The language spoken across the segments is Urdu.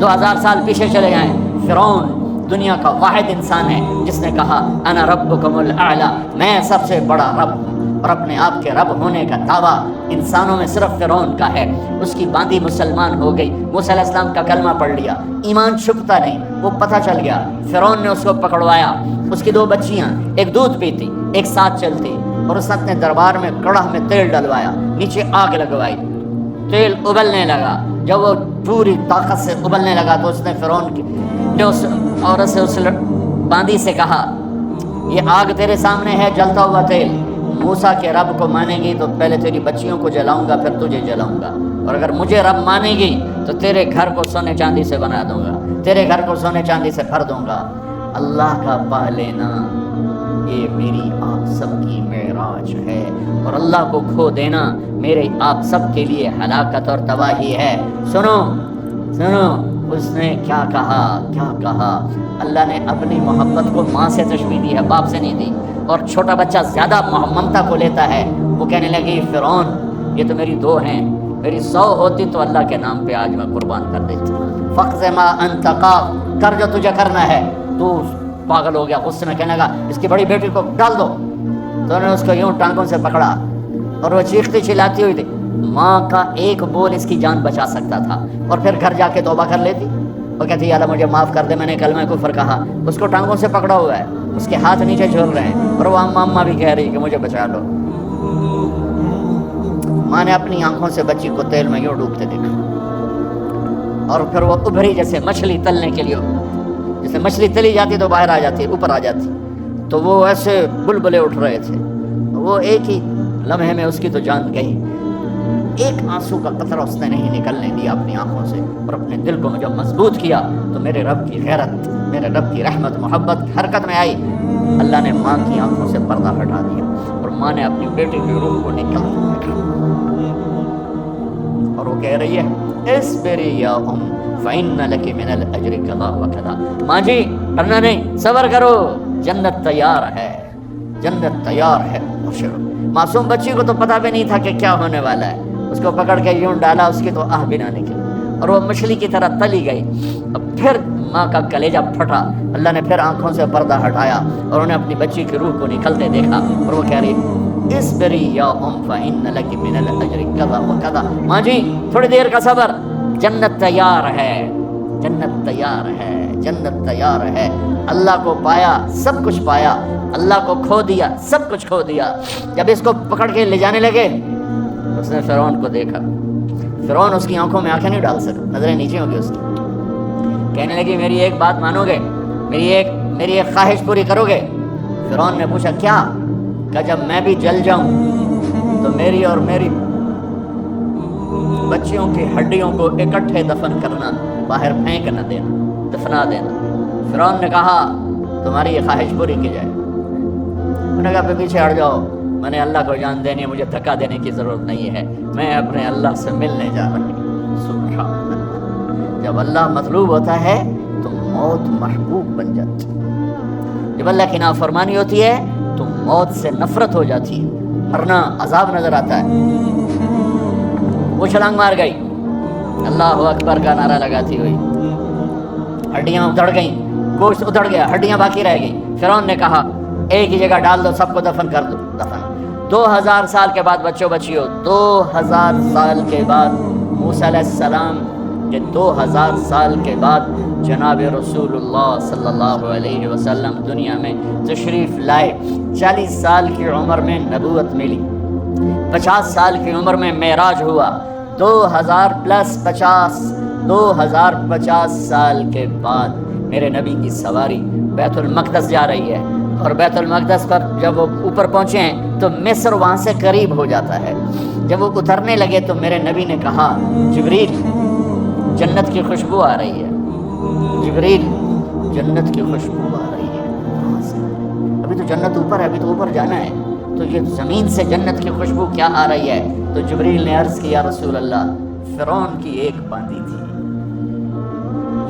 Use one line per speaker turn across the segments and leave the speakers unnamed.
2000 سال پیچھے چلے جائیں، فرعون دنیا کا واحد انسان ہے جس نے کہا انا ربکم الاعلی، میں سب سے بڑا رب ہوں، اور اپنے آپ کے رب ہونے کا دعویٰ انسانوں میں صرف فرعون کا ہے۔ اس کی باندھی مسلمان ہو گئی، موسیٰ علیہ السلام کا کلمہ پڑھ لیا، ایمان چھپتا نہیں، وہ پتہ چل گیا، فرعون نے اس کو پکڑوایا۔ اس کی 2 بچیاں، ایک دودھ پیتی ایک ساتھ چلتی، اور اس نے اپنے دربار میں کڑاہ میں تیل ڈلوایا، نیچے آگ لگوائی، تیل ابلنے لگا۔ جب وہ پوری طاقت سے ابلنے لگا تو اس نے فرعون نے اس عورت سے، اس باندھی سے کہا یہ آگ تیرے سامنے ہے، جلتا ہوا تیل، موسیٰ کے رب کو مانے گی تو پہلے تیری بچیوں کو جلاؤں گا، پھر تجھے جلاؤں گا، اور اگر مجھے رب مانے گی تو تیرے گھر کو سونے چاندی سے بنا دوں گا، تیرے گھر کو سونے چاندی سے بھر دوں گا۔ اللہ کا پا لینا یہ میری آپ سب کی معراج ہے، اور اللہ کو کھو دینا میرے آپ سب کے لیے ہلاکت اور تباہی ہے۔ سنو سنو، اس نے کیا کہا، اللہ نے اپنی محبت کو ماں سے تشبیہ دی ہے، باپ سے نہیں دی، اور چھوٹا بچہ زیادہ ممتا کو لیتا ہے۔ وہ کہنے لگی فرعون یہ تو میری 2 ہیں، میری 100 ہوتی تو اللہ کے نام پہ آج میں قربان کر دیتی۔ فقض ما انت قاض، کر جو تجھے کرنا ہے۔ تو پاگل ہو گیا، غصے میں کہنے لگا اس کی بڑی بیٹی کو ڈال دو۔ تو انہوں نے اس کو یوں ٹانگوں سے پکڑا، اور وہ چیختی چلاتی ہوئی تھی، ماں کا ایک بول اس کی جان بچا سکتا تھا، اور پھر گھر جا کے توبہ کر لیتی، وہ کہتی یا اللہ مجھے معاف کر دے، میں نے کلمہ کفر کہا۔ اس کو ٹانگوں سے پکڑا ہوا ہے، اس کے ہاتھ نیچے جھول رہے ہیں، اور وہ اماں بھی کہہ رہی کہ مجھے بچا لو۔ ماں نے اپنی آنکھوں سے بچی کو تیل میں یوں ڈوبتے دیکھا، اور پھر وہ ابھری جیسے مچھلی تلنے کے لیے، جیسے مچھلی تلی جاتی تو باہر آ جاتی، اوپر آ جاتی، تو وہ ایسے بلبلے اٹھ رہے تھے۔ وہ ایک ہی لمحے میں اس کی تو جان گئی، ایک آنسو کا قطرہ اس نے نہیں نکلنے دیا اپنی آنکھوں سے، اور اپنے دل کو جب مضبوط کیا تو میرے رب کی غیرت، میرے رب کی رحمت محبت حرکت میں آئی۔ اللہ نے ماں کی آنکھوں سے پردہ ہٹا دیا، اور ماں نے اپنی بیٹی کی روح کو نکالتے دیکھا، اور وہ کہہ رہی ہے اصبری یا ام فإن لک من الأجر کذا وکذا، ماں جی ڈرنا نہیں، صبر کرو، جنت تیار ہے، جنت تیار ہے۔ معصوم بچی کو تو پتہ بھی نہیں تھا کہ کیا ہونے والا ہے، اس کو پکڑ کے یوں ڈالا، اس کی تو آہ بھی نہ نکلی، اور وہ مچھلی کی طرح تلی گئی۔ اب پھر ماں کا کلیجہ پھٹا، اللہ نے پھر آنکھوں سے پردہ ہٹایا، اور انہیں اپنی بچی کی روح کو نکلتے دیکھا، اور وہ کہہ رہی اصبری یا ام فإن لک من الأجر کذا وکذا، ماں جی تھوڑی دیر کا صبر، جنت تیار ہے، جنت تیار ہے، جنت تیار ہے۔ اللہ کو پایا سب کچھ پایا، اللہ کو کھو دیا سب کچھ کھو دیا۔ جب اس کو پکڑ کے لے جانے لگے، اس نے فرعون کو دیکھا، فرعون اس کی آنکھوں میں آنکھیں نہیں ڈال سکا، نظریں نیچے ہوں گی اس کی۔ کہنے لگی میری ایک بات مانو گے، میری ایک خواہش پوری کرو گے؟ فرعون نے پوچھا کیا؟ کہ جب میں بھی جل جاؤں تو میری اور میری بچیوں کی ہڈیوں کو اکٹھے دفن کرنا، باہر پھینک نہ دینا، دفنا دینا۔ فرعون نے کہا تمہاری یہ خواہش پوری کی جائے۔ انہوں نے کہا پھر پیچھے ہٹ جاؤ، میں نے اللہ کو جان دینی ہے، مجھے دھکا دینے کی ضرورت نہیں ہے، میں اپنے اللہ سے ملنے جا رہی ہوں۔ سبحان اللہ، جب اللہ مطلوب ہوتا ہے تو موت محبوب بن جاتی ہے، جب اللہ کی نافرمانی ہوتی ہے تو موت سے نفرت ہو جاتی ہے، مرنا عذاب نظر آتا ہے۔ وہ چھلانگ مار گئی، اللہ اکبر کا نعرہ لگاتی ہوئی، ہڈیاں ادھڑ گئیں، گوشت ادھڑ گیا، ہڈیاں باقی رہ گئیں۔ فرعون نے کہا ایک ہی جگہ ڈال دو، سب کو دفن کر دو، دفن۔ 2000 سال کے بعد بچیوں 2000 سال کے بعد موسیٰ علیہ السلام کے 2000 سال کے بعد جناب رسول اللہ صلی اللہ علیہ وسلم دنیا میں تشریف لائے۔ 40 سال کی عمر میں نبوت ملی، 50 سال کی عمر میں معراج ہوا، 2050 سال کے بعد میرے نبی کی سواری بیت المقدس جا رہی ہے، اور بیت المقدس پر جب وہ اوپر پہنچے ہیں تو مصر وہاں سے قریب ہو جاتا ہے۔ جب وہ اترنے لگے تو میرے نبی نے کہا جبریل جنت کی خوشبو آ رہی ہے، جبریل جنت کی خوشبو آ رہی ہے، کہاں سے؟ ابھی تو جنت اوپر ہے، ابھی تو اوپر جانا ہے، تو یہ زمین سے جنت کی خوشبو کیا آ رہی ہے؟ تو جبریل نے عرض کیا رسول اللہ فرعون کی ایک باندھی تھی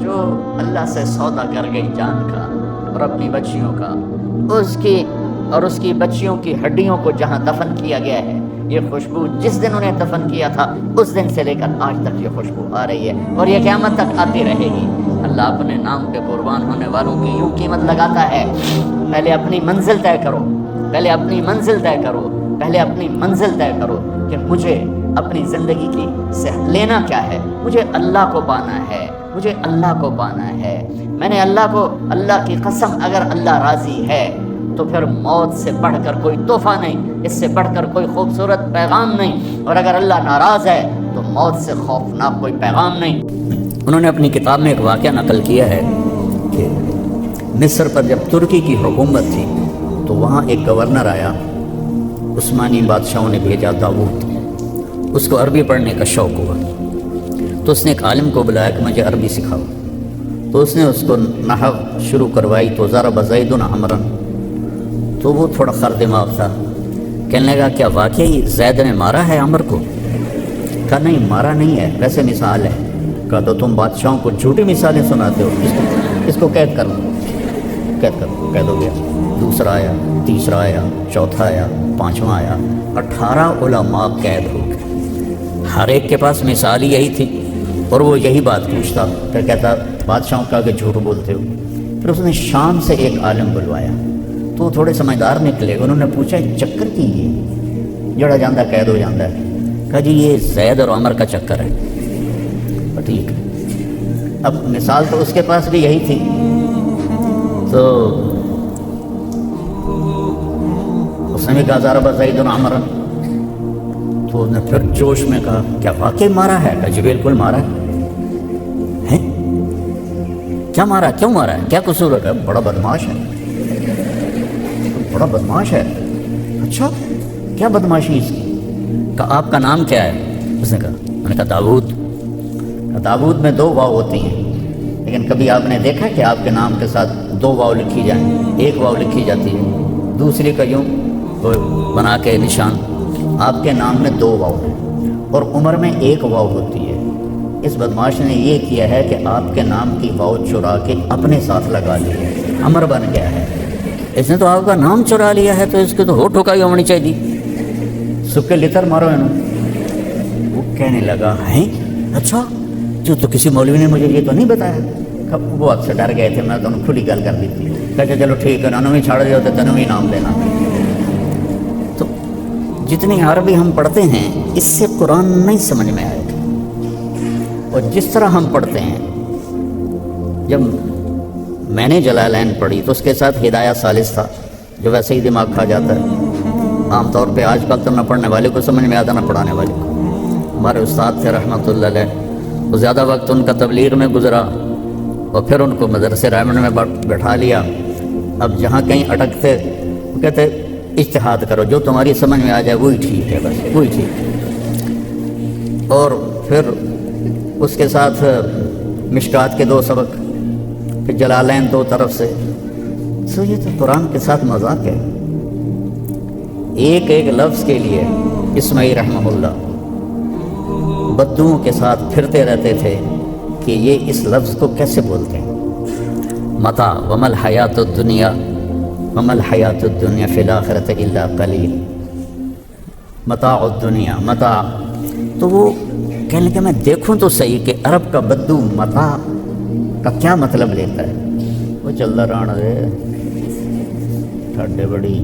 جو اللہ سے سودا کر گئی جان کا اور اپنی بچیوں کا، اس کی بچیوں کی ہڈیوں کو جہاں دفن کیا گیا ہے یہ خوشبو جس دن انہیں دفن کیا تھا اس دن سے لے کر آج تک یہ خوشبو آ رہی ہے اور یہ قیامت تک آتی رہے گی۔ اللہ اپنے نام پہ قربان ہونے والوں کی یوں قیمت لگاتا ہے، پہلے اپنی منزل طے کرو، پہلے اپنی منزل طے کرو، پہلے اپنی منزل طے کرو کہ مجھے اپنی زندگی کی سے لینا کیا ہے، مجھے اللہ کو پانا ہے، مجھے اللہ کو پانا ہے۔ میں نے اللہ کی قسم، اگر اللہ راضی ہے تو پھر موت سے بڑھ کر کوئی تحفہ نہیں، اس سے بڑھ کر کوئی خوبصورت پیغام نہیں، اور اگر اللہ ناراض ہے تو موت سے خوفناک کوئی پیغام نہیں۔ انہوں نے اپنی کتاب میں ایک واقعہ نقل کیا ہے کہ مصر پر جب ترکی کی حکومت تھی تو وہاں ایک گورنر آیا، عثمانی بادشاہوں نے بھیجا داؤد، اس کو عربی پڑھنے کا شوق ہوا تو اس نے ایک عالم کو بلایا کہ مجھے عربی سکھاؤ، تو اس نے اس کو نحو شروع کروائی تو ضرب زید عمرا، تو وہ تھوڑا خر دماغ تھا، کہنے لگا کیا واقعی زید نے مارا ہے عمر کو؟ کہا نہیں مارا نہیں ہے، ویسے مثال ہے۔ کہا تو تم بادشاہوں کو جھوٹی مثالیں سناتے ہو، اس کو قید کر لو، قید ہو گیا۔ دوسرا آیا، تیسرا آیا، چوتھا آیا، پانچواں آیا، 18 علماء قید ہو گئے۔ ہر ایک کے پاس مثال یہی تھی اور وہ یہی بات پوچھتا، پھر کہتا بادشاہوں کا کہ جھوٹ بولتے ہو۔ پھر اس نے شام سے ایک عالم بلوایا تو تھوڑے سمجھدار نکلے، انہوں نے پوچھا چکر کی یہ جڑا جاندہ قید ہو جاندہ ہے؟ کہا جی یہ زید اور عمر کا چکر ہے۔ ٹھیک ہے، اب مثال تو اس کے پاس بھی یہی تھی، تو اس نے بھی کہا ضرب زید عمرا، تو اس نے پھر جوش میں کہا کیا واقعی مارا ہے؟ کہا جی بالکل مارا ہے۔ کیا مارا؟ کیوں مارا ہے؟ کیا قصور ہے؟ بڑا بدماش ہے، بڑا بدماش ہے۔ اچھا کیا بدماشی اس کی؟ کہا آپ کا نام کیا ہے؟ اس نے کہا، میں نے کہا داؤد۔ داؤد میں 2 واو ہوتی ہیں، لیکن کبھی آپ نے دیکھا کہ آپ کے نام کے ساتھ 2 واو لکھی جائیں؟ ایک واو لکھی جاتی ہے، دوسری کا یوں بنا کے نشان۔ آپ کے نام میں 2 واو ہیں اور عمر میں 1 واو ہوتی ہے۔ اس بدماش نے یہ کیا ہے کہ آپ کے نام کی واو چرا کے اپنے ساتھ لگا لی ہے، عمر بن گیا ہے۔ اس نے تو آپ کا نام چرا لیا ہے تو اس کے تو ہو ٹھوکائی ہونی چاہیے، سکے لتر مارو انہوں۔ وہ کہنے لگا ہیں اچھا جو تو کسی مولوی نے مجھے یہ تو نہیں بتایا۔ وہ آپ سے ڈر گئے تھے، میں تو انہوں کھلی گل کر دی تھی، کہتے چلو ٹھیک ہے انہوں ہی چھاڑ دیا ہوتا تنوں ہی نام دینا۔ تو جتنی عربی ہم پڑھتے ہیں اس سے قرآن نہیں سمجھ میں آئے گا، اور جس طرح ہم پڑھتے ہیں، جب میں نے جلالین پڑھی تو اس کے ساتھ ہدایہ ثالث تھا جو ویسے ہی دماغ کھا جاتا ہے۔ عام طور پہ آج کل تو نہ پڑھنے والے کو سمجھ میں آتا نہ پڑھانے والے کو۔ ہمارے استاد تھے رحمۃ اللہ علیہ، وہ زیادہ وقت ان کا تبلیغ میں گزرا اور پھر ان کو مدرسے رائمنڈ میں بٹھا لیا۔ اب جہاں کہیں اٹکتے وہ کہتے اجتہاد کرو، جو تمہاری سمجھ میں آ جائے وہی ٹھیک ہے، بس وہی ٹھیک ہے۔ اور پھر اس کے ساتھ مشکات کے 2 سبق، پھر جلالین 2 طرف سے۔ سو یہ تو قرآن کے ساتھ مذاق ہے۔ ایک ایک لفظ کے لیے اسماعیل رحمہ اللہ بدوؤں کے ساتھ پھرتے رہتے تھے کہ یہ اس لفظ کو کیسے بولتے ہیں۔ متاع ومل حیات الدنیا ومل حیات الدنیا فی الآخرۃ الا قلیل، متاع الدنیا، متاع۔ تو وہ کہنے لگے میں دیکھوں تو صحیح کہ عرب کا بدو متاع کا کیا مطلب لیتا ہے۔ وہ چلتا رہنا دے ٹھڈے بڑی۔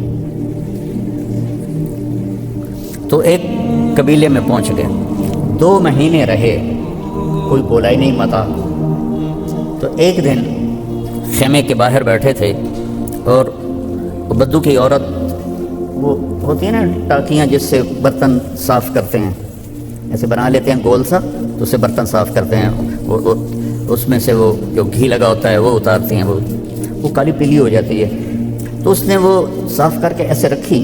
تو ایک قبیلے میں پہنچ گئے، 2 مہینے رہے، کوئی بولا ہی نہیں متا۔ تو ایک دن خیمے کے باہر بیٹھے تھے اور بدو کی عورت، وہ ہوتی ہے نا ٹاکیاں جس سے برتن صاف کرتے ہیں، ایسے بنا لیتے ہیں گول سا، تو اسے برتن صاف کرتے ہیں، وہ اس میں سے وہ جو گھی لگا ہوتا ہے وہ اتارتی ہیں، وہ کالی پیلی ہو جاتی ہے۔ تو اس نے وہ صاف کر کے ایسے رکھی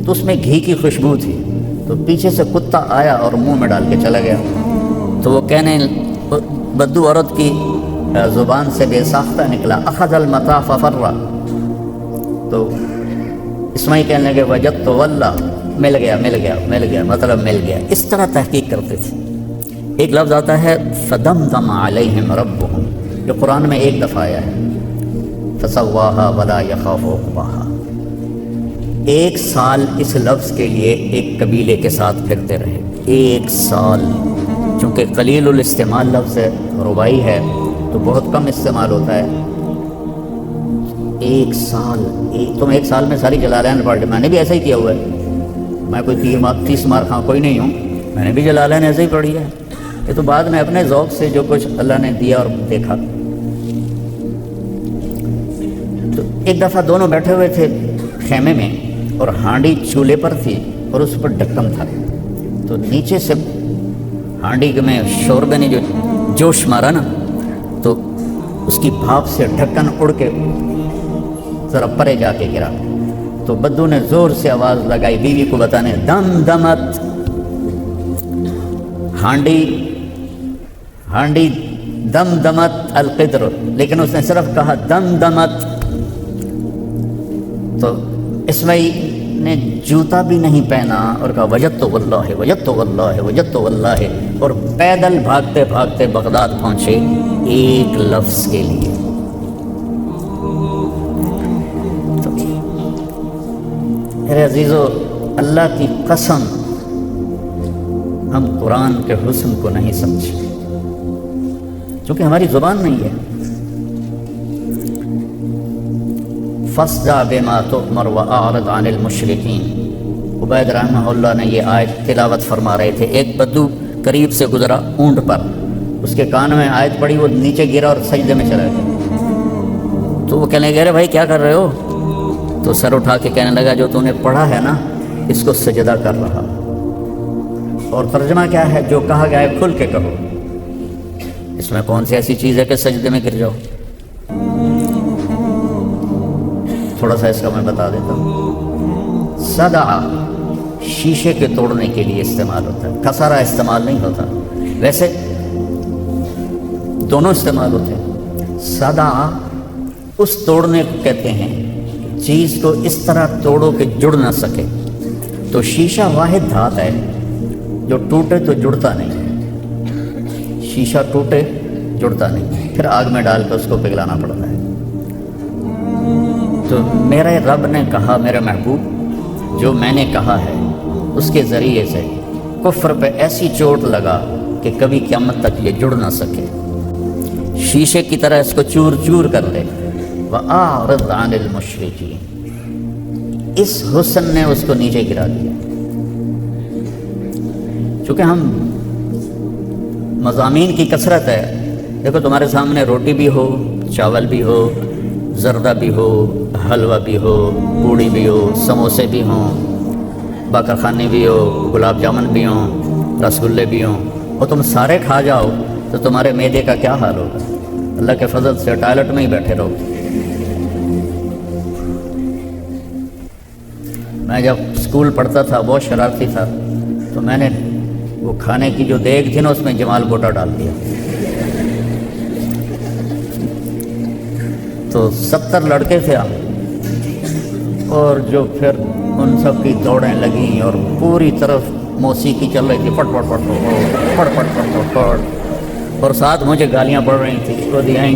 تو اس میں گھی کی خوشبو تھی، تو پیچھے سے کتا آیا اور منہ میں ڈال کے چلا گیا۔ تو وہ کہنے بدو عورت کی زبان سے بے ساختہ نکلا اخذ المتاع ففر۔ تو اسماعیل کہنے لگے وجدت واللہ، مل گیا، مطلب مل گیا۔ اس طرح تحقیق کرتے تھے۔ ایک لفظ آتا ہے فدمدم علیہم ربہم، جو قرآن میں 1 دفعہ آیا ہے، فسواہا ولا یخاف عقباہا۔ 1 سال اس لفظ کے لیے ایک قبیلے کے ساتھ پھرتے رہے، 1 سال، چونکہ قلیل الاستعمال لفظ ہے، رباعی ہے تو بہت کم استعمال ہوتا ہے۔ 1 سال، تم 1 سال میں ساری جلالین پڑھ لے، میں نے بھی ایسا ہی کیا ہوا ہے، میں کوئی 30 مار خاں کوئی نہیں ہوں، میں نے بھی جلالین ایسے ہی پڑھی ہے، یہ تو بعد میں اپنے ذوق سے جو کچھ اللہ نے دیا اور دیکھا۔ تو ایک دفعہ دونوں بیٹھے ہوئے تھے خیمے میں اور ہانڈی چولہے پر تھی اور اس پر ڈھکن تھا، تو نیچے سے ہانڈی میں شوربے نے جو جوش مارا نا تو اس کی بھاپ سے ڈھکن اڑ کے ذرا پرے جا کے گرا، تو بدو نے زور سے آواز لگائی بیوی کو بتانے، دم دمت، ہانڈی دم دمت القدر، لیکن اس نے صرف کہا دم دمت، تو اسماعیل نے جوتا بھی نہیں پہنا اور کہا وجدت واللہ وجدت واللہ وجدت واللہ، اور پیدل بھاگتے بھاگتے بغداد پہنچے 1 لفظ کے لیے۔ میرے عزیزو، اللہ کی قسم ہم قرآن کے حسن کو نہیں سمجھے، چونکہ ہماری زبان نہیں ہے۔ فَاصْدَعْ بِمَا تُؤْمَرُ وَأَعْرِضْ عَنِ الْمُشْرِكِينَ۔ عبید رحمہ اللہ نے یہ آیت تلاوت فرما رہے تھے، ایک بدو قریب سے گزرا اونٹ پر، اس کے کان میں آیت پڑی، وہ نیچے گرا اور سجدے میں چلا گیا، تو وہ کہنے لگے بھائی کیا کر رہے ہو؟ تو سر اٹھا کے کہنے لگا جو تو نے پڑھا ہے نا اس کو سجدہ کر رہا، اور ترجمہ کیا ہے؟ جو کہا گیا ہے کھل کے کہو، اس میں کون سی ایسی چیز ہے کہ سجدے میں گر جاؤ؟ تھوڑا سا اس کا میں بتا دیتا ہوں۔ صدع شیشے کے توڑنے کے لیے استعمال ہوتا ہے، کسرہ استعمال نہیں ہوتا، ویسے دونوں استعمال ہوتے ہیں۔ صدع اس توڑنے کو کہتے ہیں چیز کو اس طرح توڑو کہ جڑ نہ سکے، تو شیشہ واحد دھات ہے جو ٹوٹے تو جڑتا نہیں، شیشہ ٹوٹے جڑتا نہیں، پھر آگ میں ڈال کے اس کو پگھلانا پڑتا ہے۔ تو میرے رب نے کہا میرے محبوب جو میں نے کہا ہے اس کے ذریعے سے کفر پہ ایسی چوٹ لگا کہ کبھی قیامت تک یہ جڑ نہ سکے، شیشے کی طرح اس کو چور چور کر دے۔ وَأَعْرِضْ عَنِ الْمُشْرِكِينَ، اس حسن نے اس کو نیچے گرا دیا۔ چونکہ ہم مضامین کی کثرت ہے، دیکھو تمہارے سامنے روٹی بھی ہو، چاول بھی ہو، زردہ بھی ہو، حلوہ بھی ہو، پوڑی بھی ہو، سموسے بھی ہوں، باقر خانی بھی ہو، گلاب جامن بھی ہوں، رسگلے بھی ہوں، اور تم سارے کھا جاؤ تو تمہارے معدے کا کیا حال ہوگا؟ اللہ کے فضل سے ٹوائلٹ میں ہی بیٹھے رہو۔ میں جب اسکول پڑھتا تھا بہت شرارتی تھا، تو میں نے وہ کھانے کی جو دیگ تھی نا اس میں جمال گوٹا ڈال دیا، تو 70 لڑکے تھے ہم، اور جو پھر ان سب کی دوڑیں لگیں اور پوری طرف موسیقی چل رہی تھی، پٹ پٹ پٹ پٹ پٹ پٹ پٹ، اور ساتھ مجھے گالیاں پڑ رہی تھیں، وہ دیائیں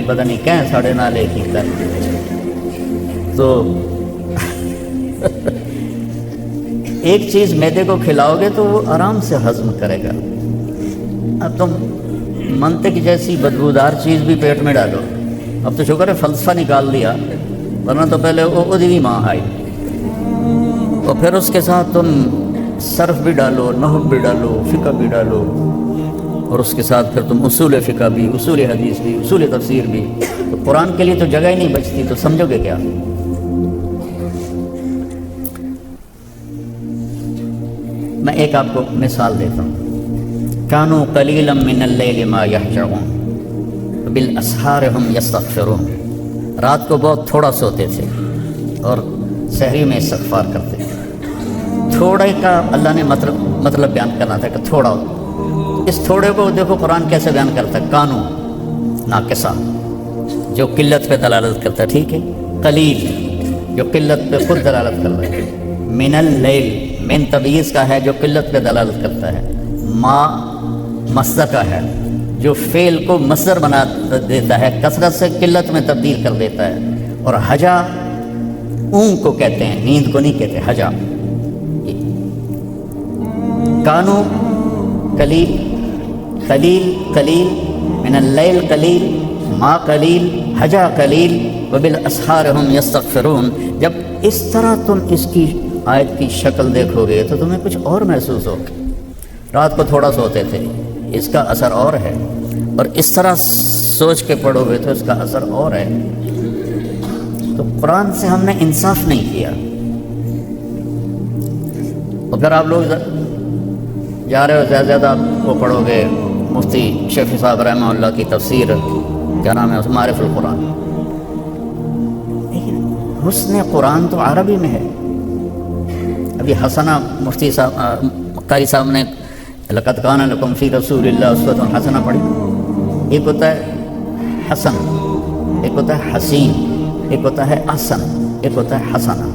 پتہ نہیں کہیں ساڑھے نہ لے کی کر۔ تو ایک چیز معدے کو کھلاؤ گے تو وہ آرام سے ہضم کرے گا، اب تم منطق جیسی بدبودار چیز بھی پیٹ میں ڈالو۔ اب تو شکر ہے فلسفہ نکال دیا، ورنہ تو پہلے وہ ادھوی ماں آئی، اور پھر اس کے ساتھ تم صرف بھی ڈالو، نحو بھی ڈالو، فقہ بھی ڈالو، اور اس کے ساتھ پھر تم اصول فقہ بھی، اصول حدیث بھی، اصول تفسیر بھی، تو قرآن کے لیے تو جگہ ہی نہیں بچتی، تو سمجھو گے کیا؟ میں ایک آپ کو مثال دیتا ہوں۔ کانوا قلیلا من اللیل ما یہجعون بالاسحار ہم یستغفرون، رات کو بہت تھوڑا سوتے تھے اور سحری میں استغفار کرتے تھے۔ تھوڑے کا اللہ نے مطلب بیان کرنا تھا کہ تھوڑا، اس تھوڑے کو دیکھو قرآن کیسے بیان کرتا ہے، کانو ناقصہ جو قلت پہ دلالت کرتا ہے، ٹھیک ہے، قلیل جو قلت پہ خود دلالت کرتا ہے، من اللیل من تبعیض کا ہے جو قلت پہ دلالت کرتا ہے، ما مصدر کا ہے جو فعل کو مصدر بنا دیتا ہے، کثرت سے قلت میں تبدیل کر دیتا ہے، اور حجا اونگ کو کہتے ہیں، نیند کو نہیں کہتے، حجا۔ کانو قلیل، قلیل قلیل، من اللیل قلیل، ما قلیل، حجا قلیل، وبالاسحار ہم یستغفرون۔ جب اس طرح تم اس کی آیت کی شکل دیکھو گے تو تمہیں کچھ اور محسوس ہوگا۔ رات کو تھوڑا سوتے تھے، اس کا اثر اور ہے، اور اس طرح سوچ کے پڑھو گے تو اس کا اثر اور ہے۔ تو قرآن سے ہم نے انصاف نہیں کیا۔ اور پھر آپ لوگ جا رہے ہو، زیادہ زیادہ آپ کو پڑھو گے مفتی شفیع صاحب رحمہ اللہ کی تفسیر، کیا نام ہے اس، معارف القرآن۔ لیکن حسن قرآن تو عربی میں ہے۔ ابھی حسنہ مفتی صاحب قاری صاحب نے لقد کان لکم فی رسول اللہ اسوۃ حسنہ پڑھی۔ ایک ہوتا ہے حسن، ایک ہوتا ہے حسین، ایک ہوتا ہے احسن، ایک ہوتا ہے حسنہ۔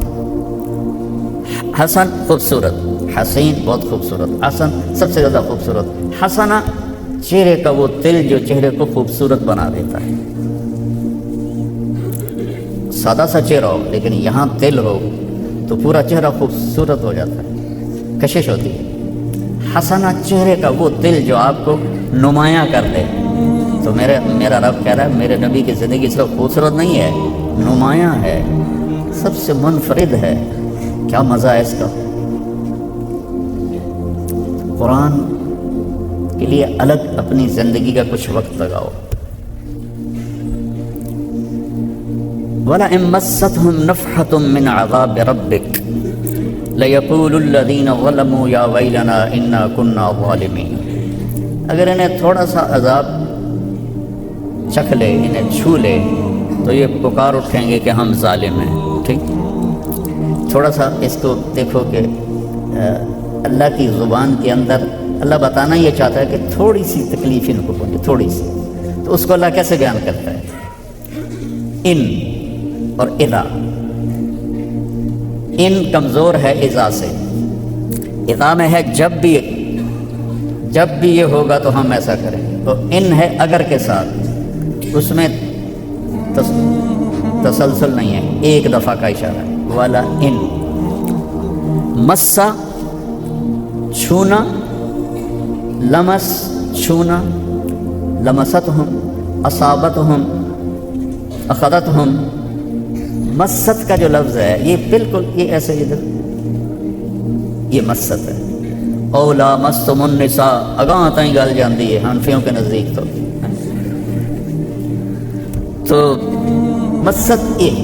حسن خوبصورت، حسین بہت خوبصورت، حسن سب سے زیادہ خوبصورت۔ حسنہ چہرے کا وہ تل جو چہرے کو خوبصورت بنا دیتا ہے۔ سادہ سا چہرہ ہو لیکن یہاں تل ہو تو پورا چہرہ خوبصورت ہو جاتا ہے، کشش ہوتی ہے۔ حسنہ چہرے کا وہ تل جو آپ کو نمایاں کر دے۔ تو میرا رب کہہ رہا ہے میرے نبی کی زندگی صرف خوبصورت نہیں ہے، نمایاں ہے، سب سے منفرد ہے۔ کیا مزہ ہے اس کا۔ قرآن کے لیے الگ اپنی زندگی کا کچھ وقت لگاؤ۔ وَلَئِن مَسَّتْهُمْ نَفْحَةٌ مِّنْ عَذَابِ رَبِّكَ لَيَقُولُ الَّذِينَ ظَلَمُوا يَا وَيْلَنَا إِنَّا كُنَّا ظَالِمِينَ۔ اگر انہیں تھوڑا سا عذاب چکھ لے، انہیں چھو لے، تو یہ پکار اٹھیں گے کہ ہم ظالم ہیں۔ ٹھیک، تھوڑا سا اس کو دیکھو کہ اللہ کی زبان کے اندر اللہ بتانا یہ چاہتا ہے کہ تھوڑی سی تکلیف ان کو پہنچے، تھوڑی سی، تو اس کو اللہ کیسے بیان کرتا ہے؟ ان اور اذا۔ ان کمزور ہے اذا سے، اذا میں ہے جب بھی یہ ہوگا تو ہم ایسا کریں، تو ان ہے اگر کے ساتھ، اس میں تسلسل نہیں ہے، ایک دفعہ کا اشارہ ہے۔ والا ان مسا چھونا، لمس چھونا، لمستہم، اصابتہم، اخذتہم۔ مست کا جو لفظ ہے یہ بالکل یہ ایسے ادھر یہ مست ہے۔ او لامستم النساء، اگاں تائیں گل جاندی ہے حنفیوں کے نزدیک تو مست یہ،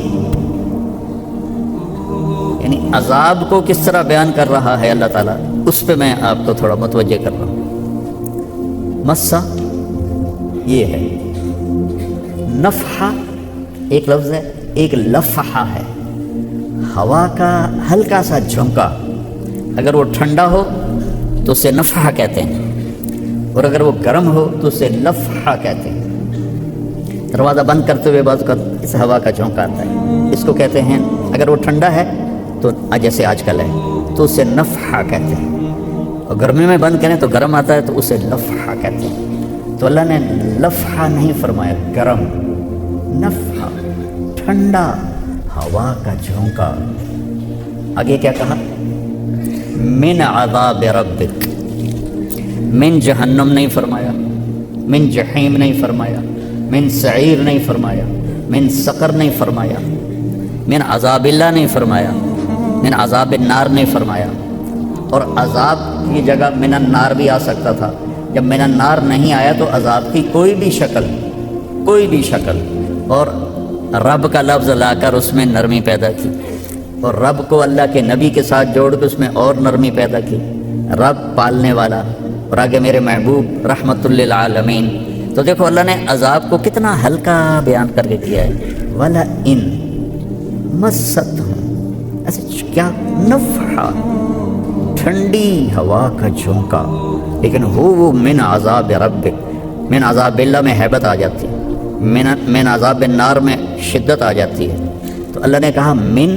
یعنی عذاب کو کس طرح بیان کر رہا ہے اللہ تعالیٰ، اس پہ میں آپ کو تھوڑا متوجہ کر رہا ہوں۔ مسا یہ ہے، نفحہ ایک لفظ ہے، ایک لفحہ ہے، ہوا کا ہلکا سا جھونکا۔ اگر وہ ٹھنڈا ہو تو اسے نفحہ کہتے ہیں، اور اگر وہ گرم ہو تو اسے لفحہ کہتے ہیں۔ دروازہ بند کرتے ہوئے بعض کا اس ہوا کا جھونکا آتا ہے، اس کو کہتے ہیں، اگر وہ ٹھنڈا ہے تو جیسے آج کل ہے تو اسے نفحہ کہتے ہیں، اور گرمی میں بند کریں تو گرم آتا ہے تو اسے لفحہ کہتے ہیں۔ تو اللہ نے لفحہ نہیں فرمایا، گرم، نفحہ ٹھنڈا ہوا کا جھونکا۔ آگے کیا کہا؟ من عذاب ربک، من جہنم نہیں فرمایا، من جحیم نہیں فرمایا، من سعیر نہیں فرمایا، من سقر نہیں فرمایا، من عذاب اللہ نہیں فرمایا، من عذاب النار نہیں فرمایا۔ اور عذاب کی جگہ من النار بھی آ سکتا تھا۔ جب من النار نہیں آیا تو عذاب کی کوئی بھی شکل اور رب کا لفظ لا کر اس میں نرمی پیدا کی، اور رب کو اللہ کے نبی کے ساتھ جوڑ کے اس میں اور نرمی پیدا کی۔ رب پالنے والا، اور آگے میرے محبوب رحمت للعالمین۔ تو دیکھو اللہ نے عذاب کو کتنا ہلکا بیان کر کے کیا ہے۔ ولا ان مستہم، ایسے کیا، نفحہ ٹھنڈی ہوا کا جھونکا، لیکن وہ من عذاب ربک، من عذاب اللہ میں ہیبت آ جاتی ہے، من عذاب النار میں شدت آ جاتی ہے۔ تو اللہ نے کہا من،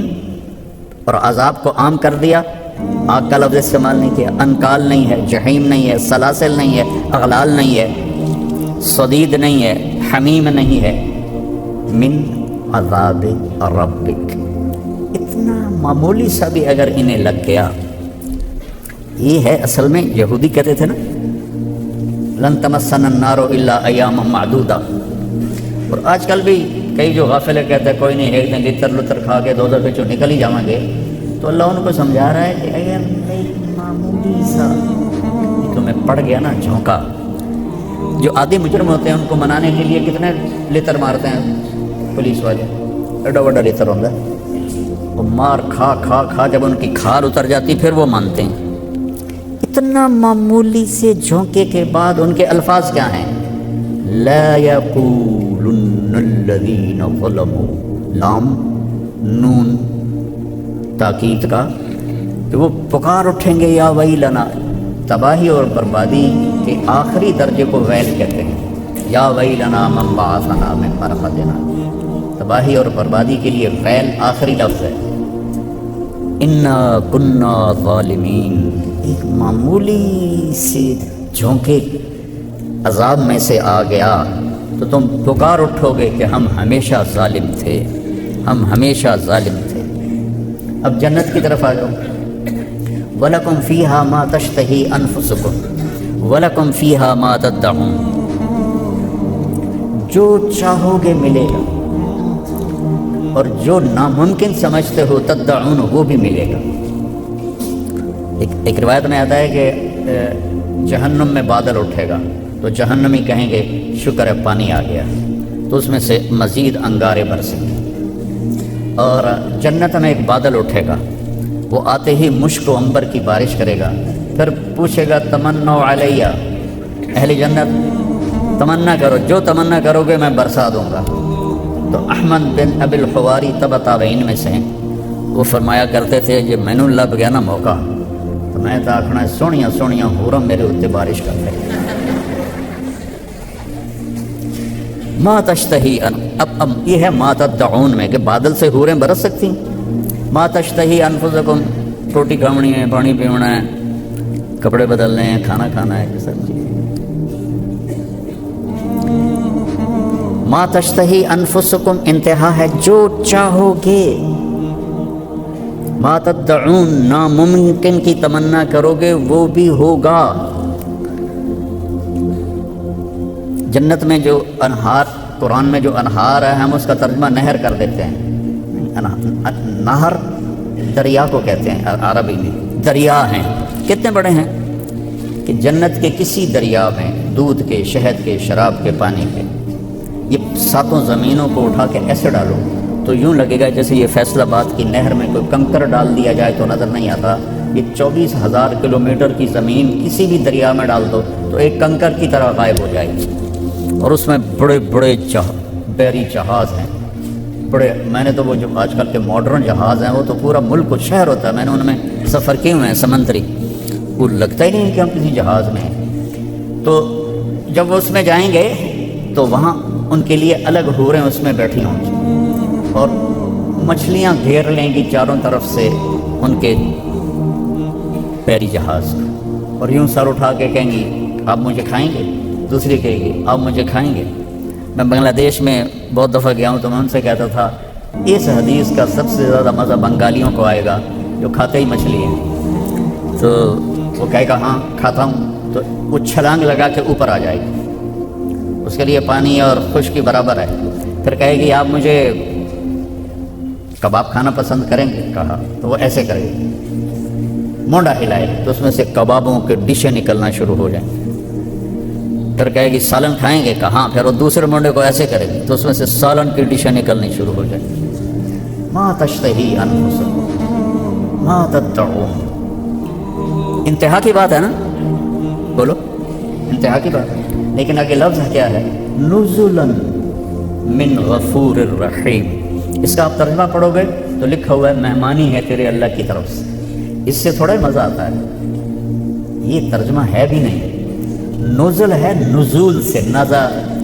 اور عذاب کو عام کر دیا، آگ کا لفظ استعمال نہیں کیا، انکال نہیں ہے، جہیم نہیں ہے، سلاسل نہیں ہے، اغلال نہیں ہے، صدید نہیں ہے، حمیم نہیں ہے، من عذاب ربک۔
معمولی سا بھی اگر انہیں لگ گیا، یہ ہے اصل میں یہودی کہتے تھے نا لن تمسنا النار الا ایاما معدودہ، اور آج کل بھی کئی جو غافل کہتے ہیں کوئی نہیں ایک دن لتر لتر کھا کے دو دفعے نکل ہی جائیں گے، تو اللہ ان کو سمجھا رہا ہے کہ اگر ایک معمولی سا تمہیں پڑ گیا نا جھونکا، جو عادی مجرم ہوتے ہیں ان کو منانے کے لیے کتنے لتر مارتے ہیں پولیس والے، ایڈا وڈا لتر ہوتا ہے، وہ مار کھا کھا کھا جب ان کی کھال اتر جاتی پھر وہ مانتے ہیں۔ اتنا معمولی سے جھونکے کے بعد ان کے الفاظ کیا ہیں؟ لا یقولن الذین ظلموا، لام نون تاکید کا، کہ وہ پکار اٹھیں گے یا ویلنا، تباہی اور بربادی کے آخری درجے کو ویل کہتے ہیں، یا ویلنا من بعثنا من مرقدنا، تباہی اور بربادی کے لیے ویل آخری لفظ ہے۔ انا کنا ظالمین، ایک معمولی سے جھونکے عذاب میں سے آ گیا تو تم پکار اٹھو گے کہ ہم ہمیشہ ظالم تھے، ہم ہمیشہ ظالم تھے۔ اب جنت کی طرف آ جاؤ، وَلَكُمْ فِيهَا مَا تَشْتَهِي أَنفُسُكُمْ وَلَكُمْ فِيهَا مَا تَدَّعُونَ، جو چاہو گے ملے گا، اور جو ناممکن سمجھتے ہو تدعون وہ بھی ملے گا۔ ایک روایت میں آتا ہے کہ جہنم میں بادل اٹھے گا تو جہنمی کہیں گے شکر ہے پانی آ گیا، تو اس میں سے مزید انگارے برسیں گے۔ اور جنت میں ایک بادل اٹھے گا، وہ آتے ہی مشک و عنبر کی بارش کرے گا، پھر پوچھے گا تمنوا علیہ، اہل جنت تمنا کرو، جو تمنا کرو گے میں برسا دوں گا۔ تو احمد بن ابی الحواری تبع تابعین میں سے ہیں، وہ فرمایا کرتے تھے جب میں نے لب گیا نا موقع تو میں تو آکھنا سونیاں سونیاں حورم میرے اتنے بارش کر رہے ما تشتہی، اب یہ ہے ما تدعون میں کہ بادل سے حوریں برس سکتی ہیں۔ ما تشتہی انفسکم، روٹی کھانی ہے، پانی پینا ہے، کپڑے بدلنے ہیں، کھانا کھانا ہے، یہ سب چیزیں۔ ما تشتہی انفسکم انتہا ہے جو چاہو گے، ما تدعون ناممکن کی تمنا کرو گے وہ بھی ہوگا۔ جنت میں جو انہار، قرآن میں جو انہار ہے ہم اس کا ترجمہ نہر کر دیتے ہیں، نہر دریا کو کہتے ہیں عربی میں، دریا ہیں کتنے بڑے ہیں کہ جنت کے کسی دریا میں دودھ کے، شہد کے، شراب کے، پانی کے، یہ ساتوں زمینوں کو اٹھا کے ایسے ڈالو تو یوں لگے گا جیسے یہ فیصل آباد کی نہر میں کوئی کنکر ڈال دیا جائے تو نظر نہیں آتا۔ یہ 24,000 کلومیٹر کی زمین کسی بھی دریا میں ڈال دو تو ایک کنکر کی طرح غائب ہو جائے گی، اور اس میں بڑے بڑے بحری جہاز ہیں، بڑے، میں نے تو وہ جو آج کل کے ماڈرن جہاز ہیں وہ تو پورا ملک و شہر ہوتا ہے، میں نے ان میں سفر کیے ہوئے ہیں سمندری، وہ لگتا ہی نہیں کہ ہم کسی جہاز میں ہیں۔ تو جب وہ اس میں جائیں گے تو وہاں ان کے لیے الگ حوریں اس میں بیٹھی ہوں گی، اور مچھلیاں گھیر لیں گی چاروں طرف سے ان کے بحری جہاز کو، اور یوں سر اٹھا کے کہیں گی آپ مجھے کھائیں گے، دوسری کہے گی آپ مجھے کھائیں گے۔ میں بنگلہ دیش میں بہت دفعہ گیا ہوں تو میں ان سے کہتا تھا اس حدیث کا سب سے زیادہ مزہ بنگالیوں کو آئے گا جو کھاتے ہی مچھلی ہیں، تو وہ کہے گا ہاں کھاتا ہوں، تو وہ چھلانگ لگا کے اوپر آ جائے گی، اس کے لیے پانی اور خشکی برابر ہے، پھر کہے گی آپ مجھے کباب کھانا پسند کریں گے، کہا تو وہ ایسے کرے گی، مونڈا ہلائے تو اس میں سے کبابوں کے ڈشیں نکلنا شروع ہو جائیں، پھر کہے گی سالن کھائیں گے، کہاں، پھر وہ دوسرے مونڈے کو ایسے کرے گی تو اس میں سے سالن کی ڈشیں نکلنی شروع ہو جائیں۔ ما تشتہی انفسکم ما تدعون، انتہا کی بات ہے نا، بولو انتہا کی بات ہے، لیکن آگے لفظ کیا ہے؟ نزلا من غفور الرحیم، اس کا آپ ترجمہ پڑھو گے تو لکھا ہوا ہے مہمانی ہے تیرے اللہ کی طرف سے، اس سے تھوڑا ہی مزہ آتا ہے، یہ ترجمہ ہے بھی نہیں، نزل ہے نزول سے،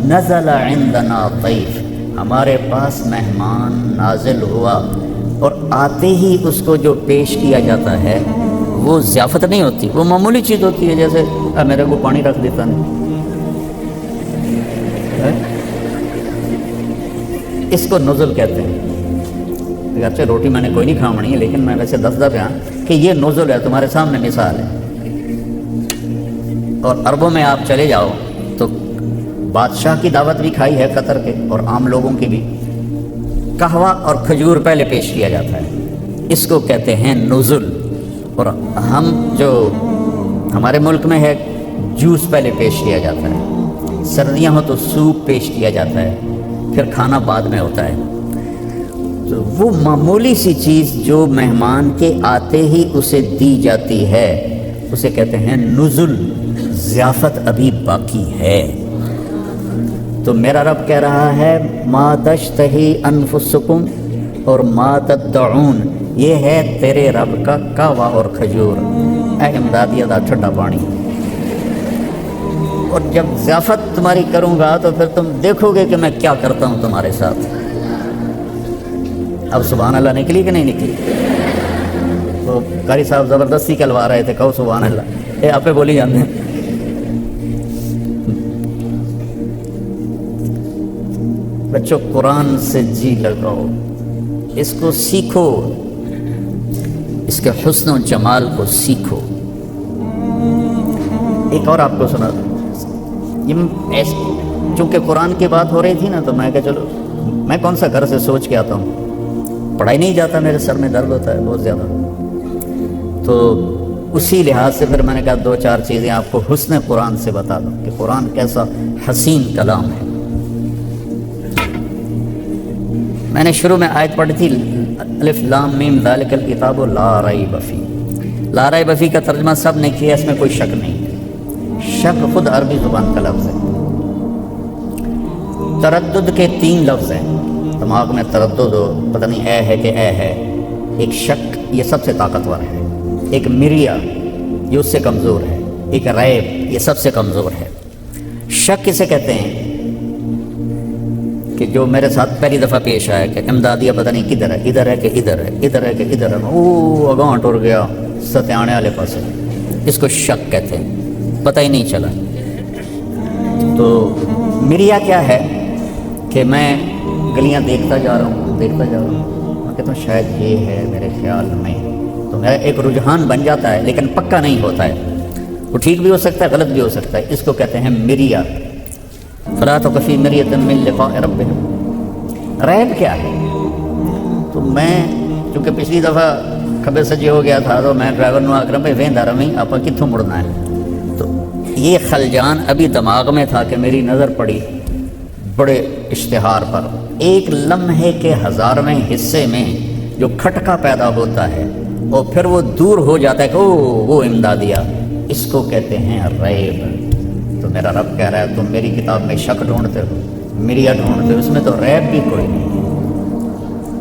نزل عندنا ضیف، ہمارے پاس مہمان نازل ہوا، اور آتے ہی اس کو جو پیش کیا جاتا ہے وہ ضیافت نہیں ہوتی، وہ معمولی چیز ہوتی ہے، جیسے میرے کو پانی رکھ دیتا نہیں، اس کو نزل کہتے ہیں، اگرچہ روٹی میں نے کوئی نہیں کھاونی ہے لیکن میں ویسے دسدا پیا کہ یہ نزل ہے، تمہارے سامنے مثال ہے۔ اور عربوں میں آپ چلے جاؤ تو بادشاہ کی دعوت بھی کھائی ہے قطر کے، اور عام لوگوں کی بھی، قہوہ اور کھجور پہلے پیش کیا جاتا ہے، اس کو کہتے ہیں نزل۔ اور ہم جو ہمارے ملک میں ہے جوس پہلے پیش کیا جاتا ہے، سردیاں ہوں تو سوپ پیش کیا جاتا ہے، پھر کھانا بعد میں ہوتا ہے۔ تو وہ معمولی سی چیز جو مہمان کے آتے ہی اسے دی جاتی ہے اسے کہتے ہیں نزل، ضیافت ابھی باقی ہے۔ تو میرا رب کہہ رہا ہے ما تشتہی انفسکم اور ما تدعون، یہ ہے تیرے رب کا قہوہ اور کھجور، اے امدادیہ دا ٹھنڈا پانی۔ اور جب ضیافت تمہاری کروں گا تو پھر تم دیکھو گے کہ میں کیا کرتا ہوں تمہارے ساتھ۔ اب سبحان اللہ نکلی کہ نہیں نکلی؟ تو قاری صاحب زبردستی کلوا رہے تھے، کہو سبحان اللہ، آپ پہ بولی جاتے ہیں۔ بچوں قرآن سے جی لگاؤ، اس کو سیکھو، اس کے حسن و جمال کو سیکھو۔ ایک اور آپ کو سنا دوں، یہ چونکہ قرآن کی بات ہو رہی تھی نا تو میں کہا چلو میں کون سا گھر سے سوچ کے آتا ہوں، پڑھائی نہیں جاتا، میرے سر میں درد ہوتا ہے بہت زیادہ، تو اسی لحاظ سے پھر میں نے کہا دو چار چیزیں آپ کو حسن قرآن سے بتا دوں کہ قرآن کیسا حسین کلام ہے۔ میں نے شروع میں آیت پڑھی تھی الف لام میم ذالک الکتاب لا ریب فیہ، لا ریب فیہ کا ترجمہ سب نے کیا، اس میں کوئی شک نہیں ہے۔ شک خود عربی زبان کا لفظ ہے۔ تردد کے 3 لفظ ہیں، دماغ میں تردد ہو، پتہ نہیں اے ہے کہ اے ہے، ایک شک یہ سب سے طاقتور ہے، ایک مریا یہ اس سے کمزور ہے، ایک ریب یہ سب سے کمزور ہے۔ شک کسے کہتے ہیں کہ جو میرے ساتھ پہلی دفعہ پیش آیا کہ امدادیہ پتہ نہیں کدھر ہے، ادھر ہے کہ ادھر ہے، ادھر ہے کہ ادھر ہے، او اگاں ٹر گیا ستیانے والے پاس، اس کو شک کہتے ہیں، پتہ ہی نہیں چلا۔ تو مریا کیا ہے کہ میں گلیاں دیکھتا جا رہا ہوں میں کہتا ہوں شاید یہ ہے میرے خیال میں، تو میرا ایک رجحان بن جاتا ہے لیکن پکا نہیں ہوتا ہے، وہ ٹھیک بھی ہو سکتا ہے غلط بھی ہو سکتا ہے، اس کو کہتے ہیں مریا۔ فلا تک فی مریۃ من لقاء ربہم۔ ریب کیا ہے؟ تو میں چونکہ پچھلی دفعہ کھبے سجے ہو گیا تھا تو میں ڈرائیور نو آکرم پہ ویندا رہی آپ کتوں مڑنا ہے، تو یہ خلجان ابھی دماغ میں تھا کہ میری نظر پڑی بڑے اشتہار پر، ایک لمحے کے 1000ویں حصے میں جو کھٹکا پیدا ہوتا ہے اور پھر وہ دور ہو جاتا ہے کہ وہ امدادیہ، اس کو کہتے ہیں ریب۔ تو میرا رب کہہ رہا ہے تم میری کتاب میں شک ڈھونڈتے ہو، مریا ڈھونڈتے ہو، اس میں تو ریب بھی کوئی نہیں ہے،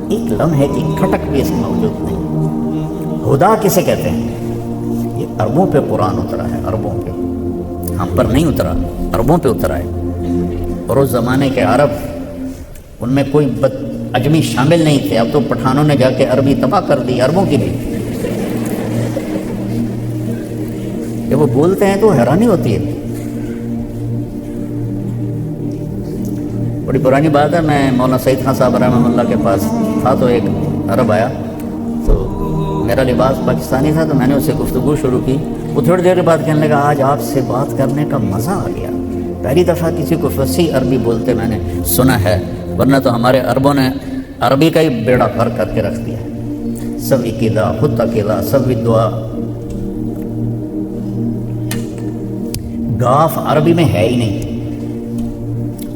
ایک لمحے کی کھٹک بھی اس میں موجود نہیں۔ ہدا کسے کہتے ہیں؟ یہ عربوں پہ قرآن اترا ہے، عربوں پہ، ہم پر نہیں اترا، عربوں پہ اترا ہے۔ اور اس زمانے کے عرب ان میں کوئی اجمی شامل نہیں تھے، اب تو پٹھانوں نے جا کے عربی تباہ کر دی، عربوں کی بھی۔ جب وہ بولتے ہیں تو حیرانی ہوتی ہے۔ بڑی پرانی بات ہے، میں مولانا سعید خان صاحب رحمہ اللہ کے پاس تھا تو ایک عرب آیا، تو میرا لباس پاکستانی تھا تو میں نے اس سے گفتگو شروع کی، وہ تھوڑی دیر کے بعد کہنے لگا آج آپ سے بات کرنے کا مزہ آ گیا، پہلی دفعہ کسی کو فصیح عربی بولتے میں نے سنا ہے، ورنہ تو ہمارے عربوں نے عربی کا ہی بیڑا کر کے رکھ دیا، سوی قیدا خود تقیدا سوی دعا۔ گاف عربی میں ہے ہی نہیں،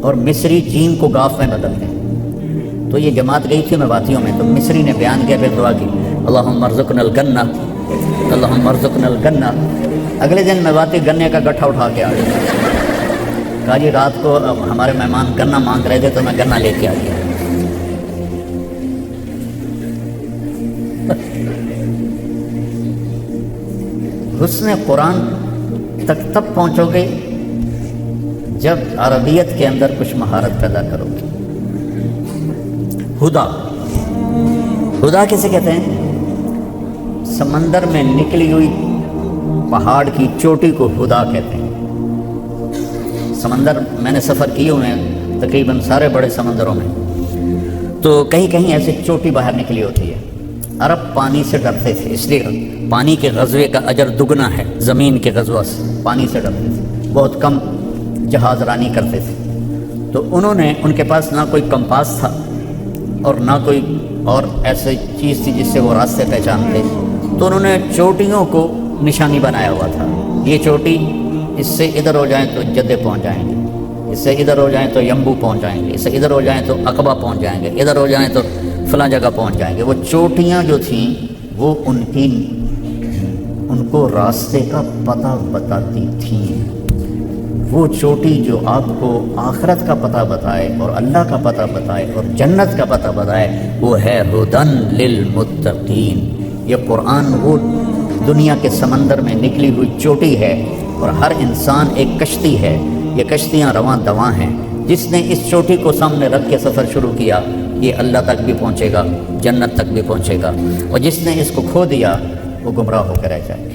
اور مصری جیم کو گاف میں بدل دیں۔ تو یہ جماعت گئی تھی میواتیوں میں، تو مصری نے بیان کیا، پھر دعا کی اللہم ارزقنا الگنہ، اللہم ارزقنا الگنہ۔ اگلے دن میواتی گنے کا گٹھا اٹھا کے آ گیا، کہا جی رات کو ہمارے مہمان گنا مانگ رہے تھے تو میں گنا لے کے آ گیا۔ حسن قرآن تک تب پہنچو گے جب عربیت کے اندر کچھ مہارت پیدا کرو گے۔ ہدا، ہدا کسے کہتے ہیں؟ سمندر میں نکلی ہوئی پہاڑ کی چوٹی کو ہدا کہتے ہیں۔ سمندر میں نے سفر کیے ہوئے ہیں تقریباً سارے بڑے سمندروں میں، تو کہیں کہیں ایسے چوٹی باہر نکلی ہوتی ہے. عرب پانی سے ڈرتے تھے، اس لیے پانی کے غزوے کا اجر دگنا ہے زمین کے غزوہ سے. پانی سے ڈرتے تھے، بہت کم جہاز رانی کرتے تھے. تو انہوں نے، ان کے پاس نہ کوئی کمپاس تھا اور نہ کوئی اور ایسی چیز تھی جس سے وہ راستے پہچانتے. تو انہوں نے چوٹیوں کو نشانی بنایا ہوا تھا. یہ چوٹی اس سے ادھر ہو جائیں تو جدے پہنچ جائیں گے، اس سے ادھر ہو جائیں تو یمبو پہنچ جائیں گے، اس سے ادھر ہو جائیں تو عقبہ پہنچ جائیں گے، ادھر ہو جائیں تو فلاں جگہ پہنچ جائیں گے. وہ چوٹیاں جو تھیں وہ ان کو راستے کا پتہ بتاتی تھیں. وہ چوٹی جو آپ کو آخرت کا پتہ بتائے اور اللہ کا پتہ بتائے اور جنت کا پتہ بتائے، وہ ہے ہدن للمتقین. یہ قرآن وہ دنیا کے سمندر میں نکلی ہوئی چوٹی ہے، اور ہر انسان ایک کشتی ہے. یہ کشتیاں رواں دواں ہیں. جس نے اس چوٹی کو سامنے رکھ کے سفر شروع کیا، یہ اللہ تک بھی پہنچے گا، جنت تک بھی پہنچے گا. اور جس نے اس کو کھو دیا وہ گمراہ ہو کے رہ جائے گا.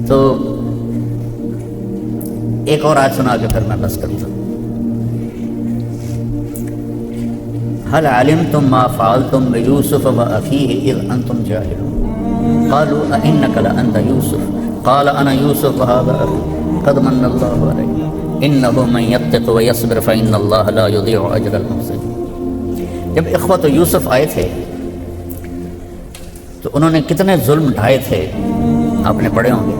تو ایک اور آیت سنا کے پھر میں بس کرتا ہوں. هل علمتم ما فعلتم بيوسف وأخيه إذ أنتم جاهلون قالوا أئنك لأنت يوسف قال أنا يوسف وهذا أخي قد من الله علي إنه من يتق ويصبر فإن الله لا يضيع أجر المحسنين. جب اخوت یوسف آئے تھے تو انہوں نے کتنے ظلم ڈھائے تھے آپ نے پڑھے ہوں گے.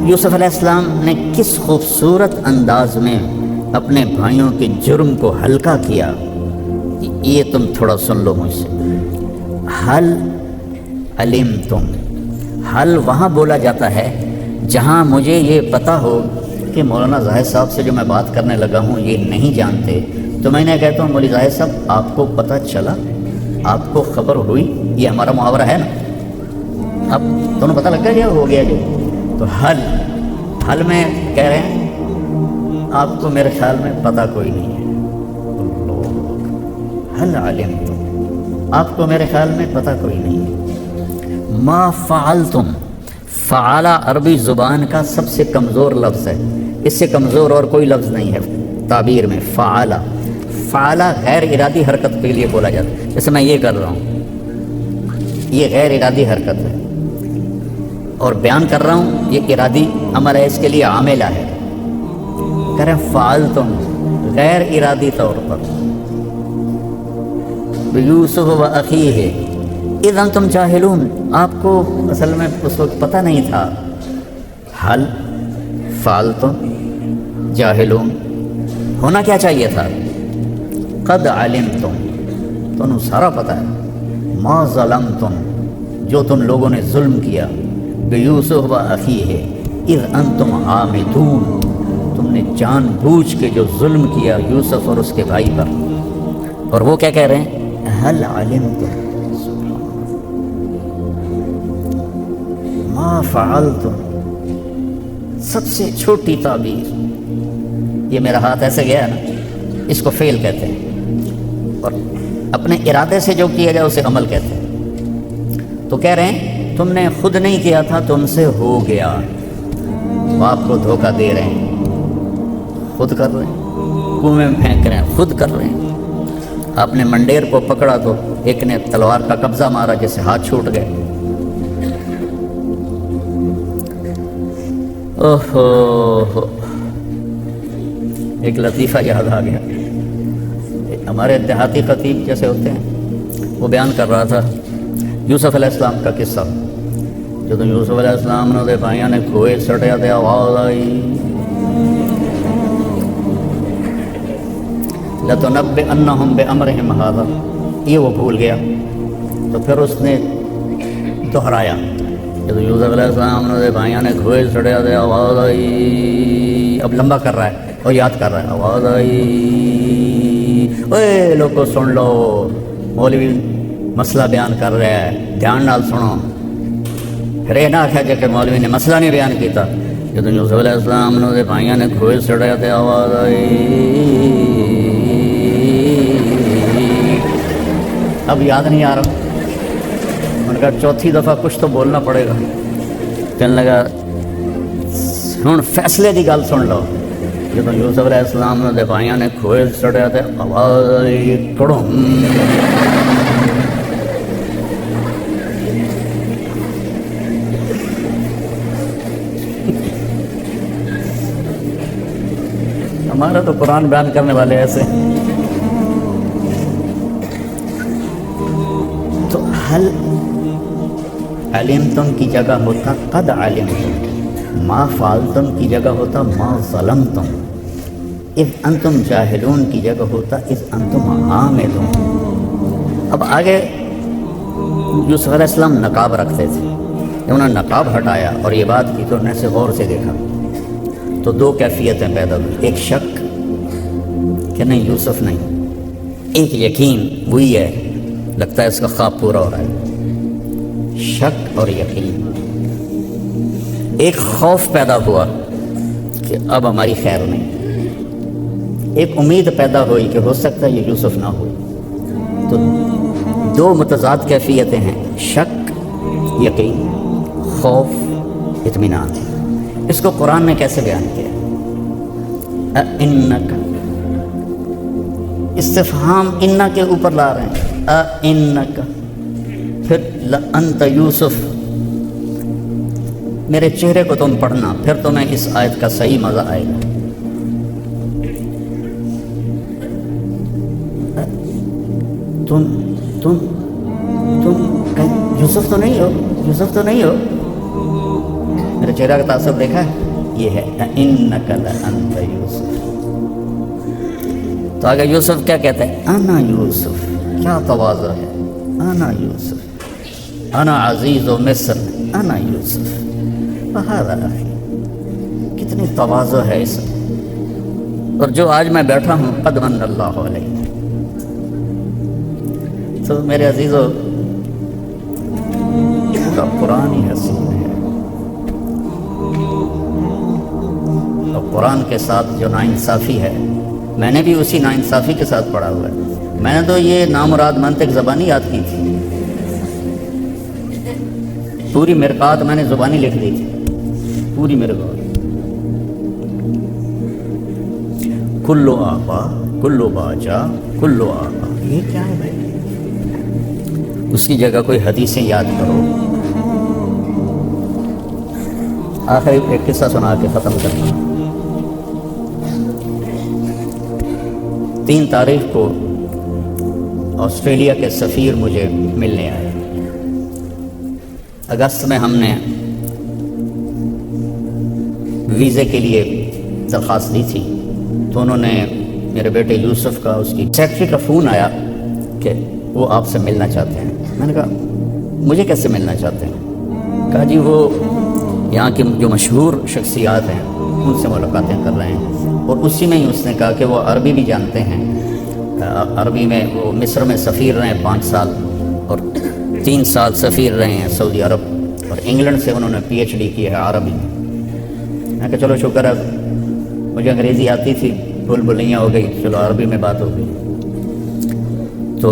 یوسف علیہ السلام نے کس خوبصورت انداز میں اپنے بھائیوں کے جرم کو ہلکا کیا. یہ تم تھوڑا سن لو مجھ سے. حل علمتم، حل وہاں بولا جاتا ہے جہاں مجھے یہ پتہ ہو کہ مولانا زاہد صاحب سے جو میں بات کرنے لگا ہوں یہ نہیں جانتے، تو میں نے کہتا ہوں مولوی زاہد صاحب آپ کو پتہ چلا، آپ کو خبر ہوئی. یہ ہمارا محاورہ ہے نا. اب دونوں پتہ لگ گیا ہو گیا جو. تو حل میں کہہ رہے ہیں آپ کو میرے خیال میں پتہ کوئی نہیں ہے. حل علمتم، آپ کو میرے خیال میں پتہ کوئی نہیں ہے. ما فعلتم، فعلا عربی زبان کا سب سے کمزور لفظ ہے. اس سے کمزور اور کوئی لفظ نہیں ہے تعبیر میں. فعلا غیر ارادی حرکت کے لیے بولا جاتا ہے. جیسے میں یہ کر رہا ہوں، یہ غیر ارادی حرکت ہے، اور بیان کر رہا ہوں یہ ارادی عمل ہے، اس کے لیے عاملہ ہے. کریں فعلتم غیر ارادی طور پر. یوسف و اخیہ اذ انتم جاہلون، آپ کو اصل میں اس وقت پتہ نہیں تھا. حل فعلتم جاہلون، ہونا کیا چاہیے تھا قد علمتم، تمہیں سارا پتہ ہے. ما ظلمتم، جو تم لوگوں نے ظلم کیا. یوسف و اخیہ اذ انتم عامدون، تم نے جان بوجھ کے جو ظلم کیا یوسف اور اس کے بھائی پر. اور وہ کیا کہہ رہے ہیں حل علمتم ما فعلتم. سب سے چھوٹی تعبیر. یہ میرا ہاتھ ایسے گیا نا، اس کو فعل کہتے ہیں، اور اپنے ارادے سے جو کیا جائے اسے عمل کہتے ہیں. تو کہہ رہے ہیں تم نے خود نہیں کیا تھا، تم سے ہو گیا. وہ آپ کو دھوکہ دے رہے ہیں، خود کر رہے ہیں. کنویں میں پھینک رہے ہیں، خود کر رہے ہیں. آپ نے منڈیر کو پکڑا تو ایک نے تلوار کا قبضہ مارا جس سے ہاتھ چھوٹ گئے. اوہو، ایک لطیفہ یاد آ گیا. ہمارے دیہاتی خطیب جیسے ہوتے ہیں، وہ بیان کر رہا تھا یوسف علیہ السلام کا قصہ. جب یوسف علیہ السلام نے بھائیوں نے کھوئے سٹیا تے آواز آئی لَتُنَبِّئَنَّهُمْ بِأَمْرِهِمْ هَذَا، یہ وہ بھول گیا. تو پھر اس نے دہرایا. جب یوسف علیہ السلام نے بھائیوں نے کھوئے سٹیا تے آواز آئی، اب لمبا کر رہا ہے اور یاد کر رہا ہے. آواز آئی، اوے لوگو سن لو، مولوی مسئلہ بیان کر رہا ہے، دھیان نال سنو. پھر یہ نہ آخیا جائے کہ مولوی نے مسئلہ نہیں بیان کیتا. جب یوسف علیہ السلام نے بھائیوں نے کھوئے سٹیا تے آواز آئی، اب یاد نہیں آ رہا. ان کا چوتھی دفعہ کچھ تو بولنا پڑے گا. کہنے لگا ہن فیصلے دی گل سن لو. جب یوسف علیہ السلام نے دفاعیاں نے کھوئے چڑھے تھے آواز آئی کڑم، ہمارا تو قرآن بیان کرنے والے ایسے۔ تو حل علمتم کی جگہ ہوتا قد علمتم، ما فعلتم کی جگہ ہوتا ما ظلمتم، اذ انتم جاہلون کی جگہ ہوتا اذ انتم عاملون۔ اب آگے یوسف علیہ السلام نقاب رکھتے تھے، جب انہوں نے نقاب ہٹایا اور یہ بات کی تو انہیں سے غور سے دیکھا تو دو کیفیتیں پیدا ہوئی، ایک شک کہ نہیں یوسف نہیں، ایک یقین وہی ہے، لگتا ہے اس کا خواب پورا ہو رہا ہے۔ شک اور یقین، ایک خوف پیدا ہوا کہ اب ہماری خیر نہیں، ایک امید پیدا ہوئی کہ ہو سکتا ہے یہ یوسف نہ ہو۔ تو دو متضاد کیفیتیں ہیں، شک یقین، خوف اطمینان۔ اس کو قرآن نے کیسے بیان کیا؟ اِنَّکَ، استفہام اِنَّا کے اوپر لا رہے ہیں، اِنَّکَ، پھر لَأَنْتَ یوسف، میرے چہرے کو تم پڑھنا، پھر تمہیں اس آیت کا صحیح مزہ آئے گا۔ تم یوسف تو نہیں ہو، یوسف تو نہیں ہو، میرے چہرہ کا تعصب دیکھا ہے، یہ ہے اِنَّکَ لَأَنْتَ یوسف۔ تو آگے یوسف کیا کہتے ہیں؟ انا یوسف، کیا تواضع ہے، انا یوسف، انا عزیز و مصر، انا یوسف وہذا اخی، کتنی تواضع ہے اس میں۔ اور جو آج میں بیٹھا ہوں قد من اللہ علیہ۔ تو میرے عزیزو، کا قرآن ہی حسین ہے، اور قرآن کے ساتھ جو ناانصافی ہے، میں نے بھی اسی ناانصافی کے ساتھ پڑھا ہوا ہے۔ میں نے تو یہ نامراد منطق زبانی یاد کی تھی، پوری مرقات میں نے زبانی لکھ دی تھی، پوری مرقات، کلو آبا کلو باجا کلو آبا، یہ کیا ہے بھائی؟ اس کی جگہ کوئی حدیثیں یاد کرو۔ آخری ایک قصہ سنا کے ختم کرنا۔ 3 تاریخ کو آسٹریلیا کے سفیر مجھے ملنے آئے۔ اگست میں ہم نے ویزے کے لیے درخواست دی تھی، تو انہوں نے میرے بیٹے یوسف کا، اس کی سیکرٹری کا فون آیا کہ وہ آپ سے ملنا چاہتے ہیں۔ میں نے کہا مجھے کیسے ملنا چاہتے ہیں؟ کہا جی وہ یہاں کی جو مشہور شخصیات ہیں ان سے ملاقاتیں کر رہے ہیں، اور اسی میں ہی اس نے کہا کہ وہ عربی بھی جانتے ہیں، عربی میں وہ مصر میں سفیر رہے ہیں 5 سال، اور 3 سال سفیر رہے ہیں سعودی عرب، اور انگلینڈ سے انہوں نے PhD کی ہے عربی میں۔ میں کہا چلو شکر ہے، مجھے انگریزی آتی تھی، بھول بھلیاں ہو گئی، چلو عربی میں بات ہو گئی۔ تو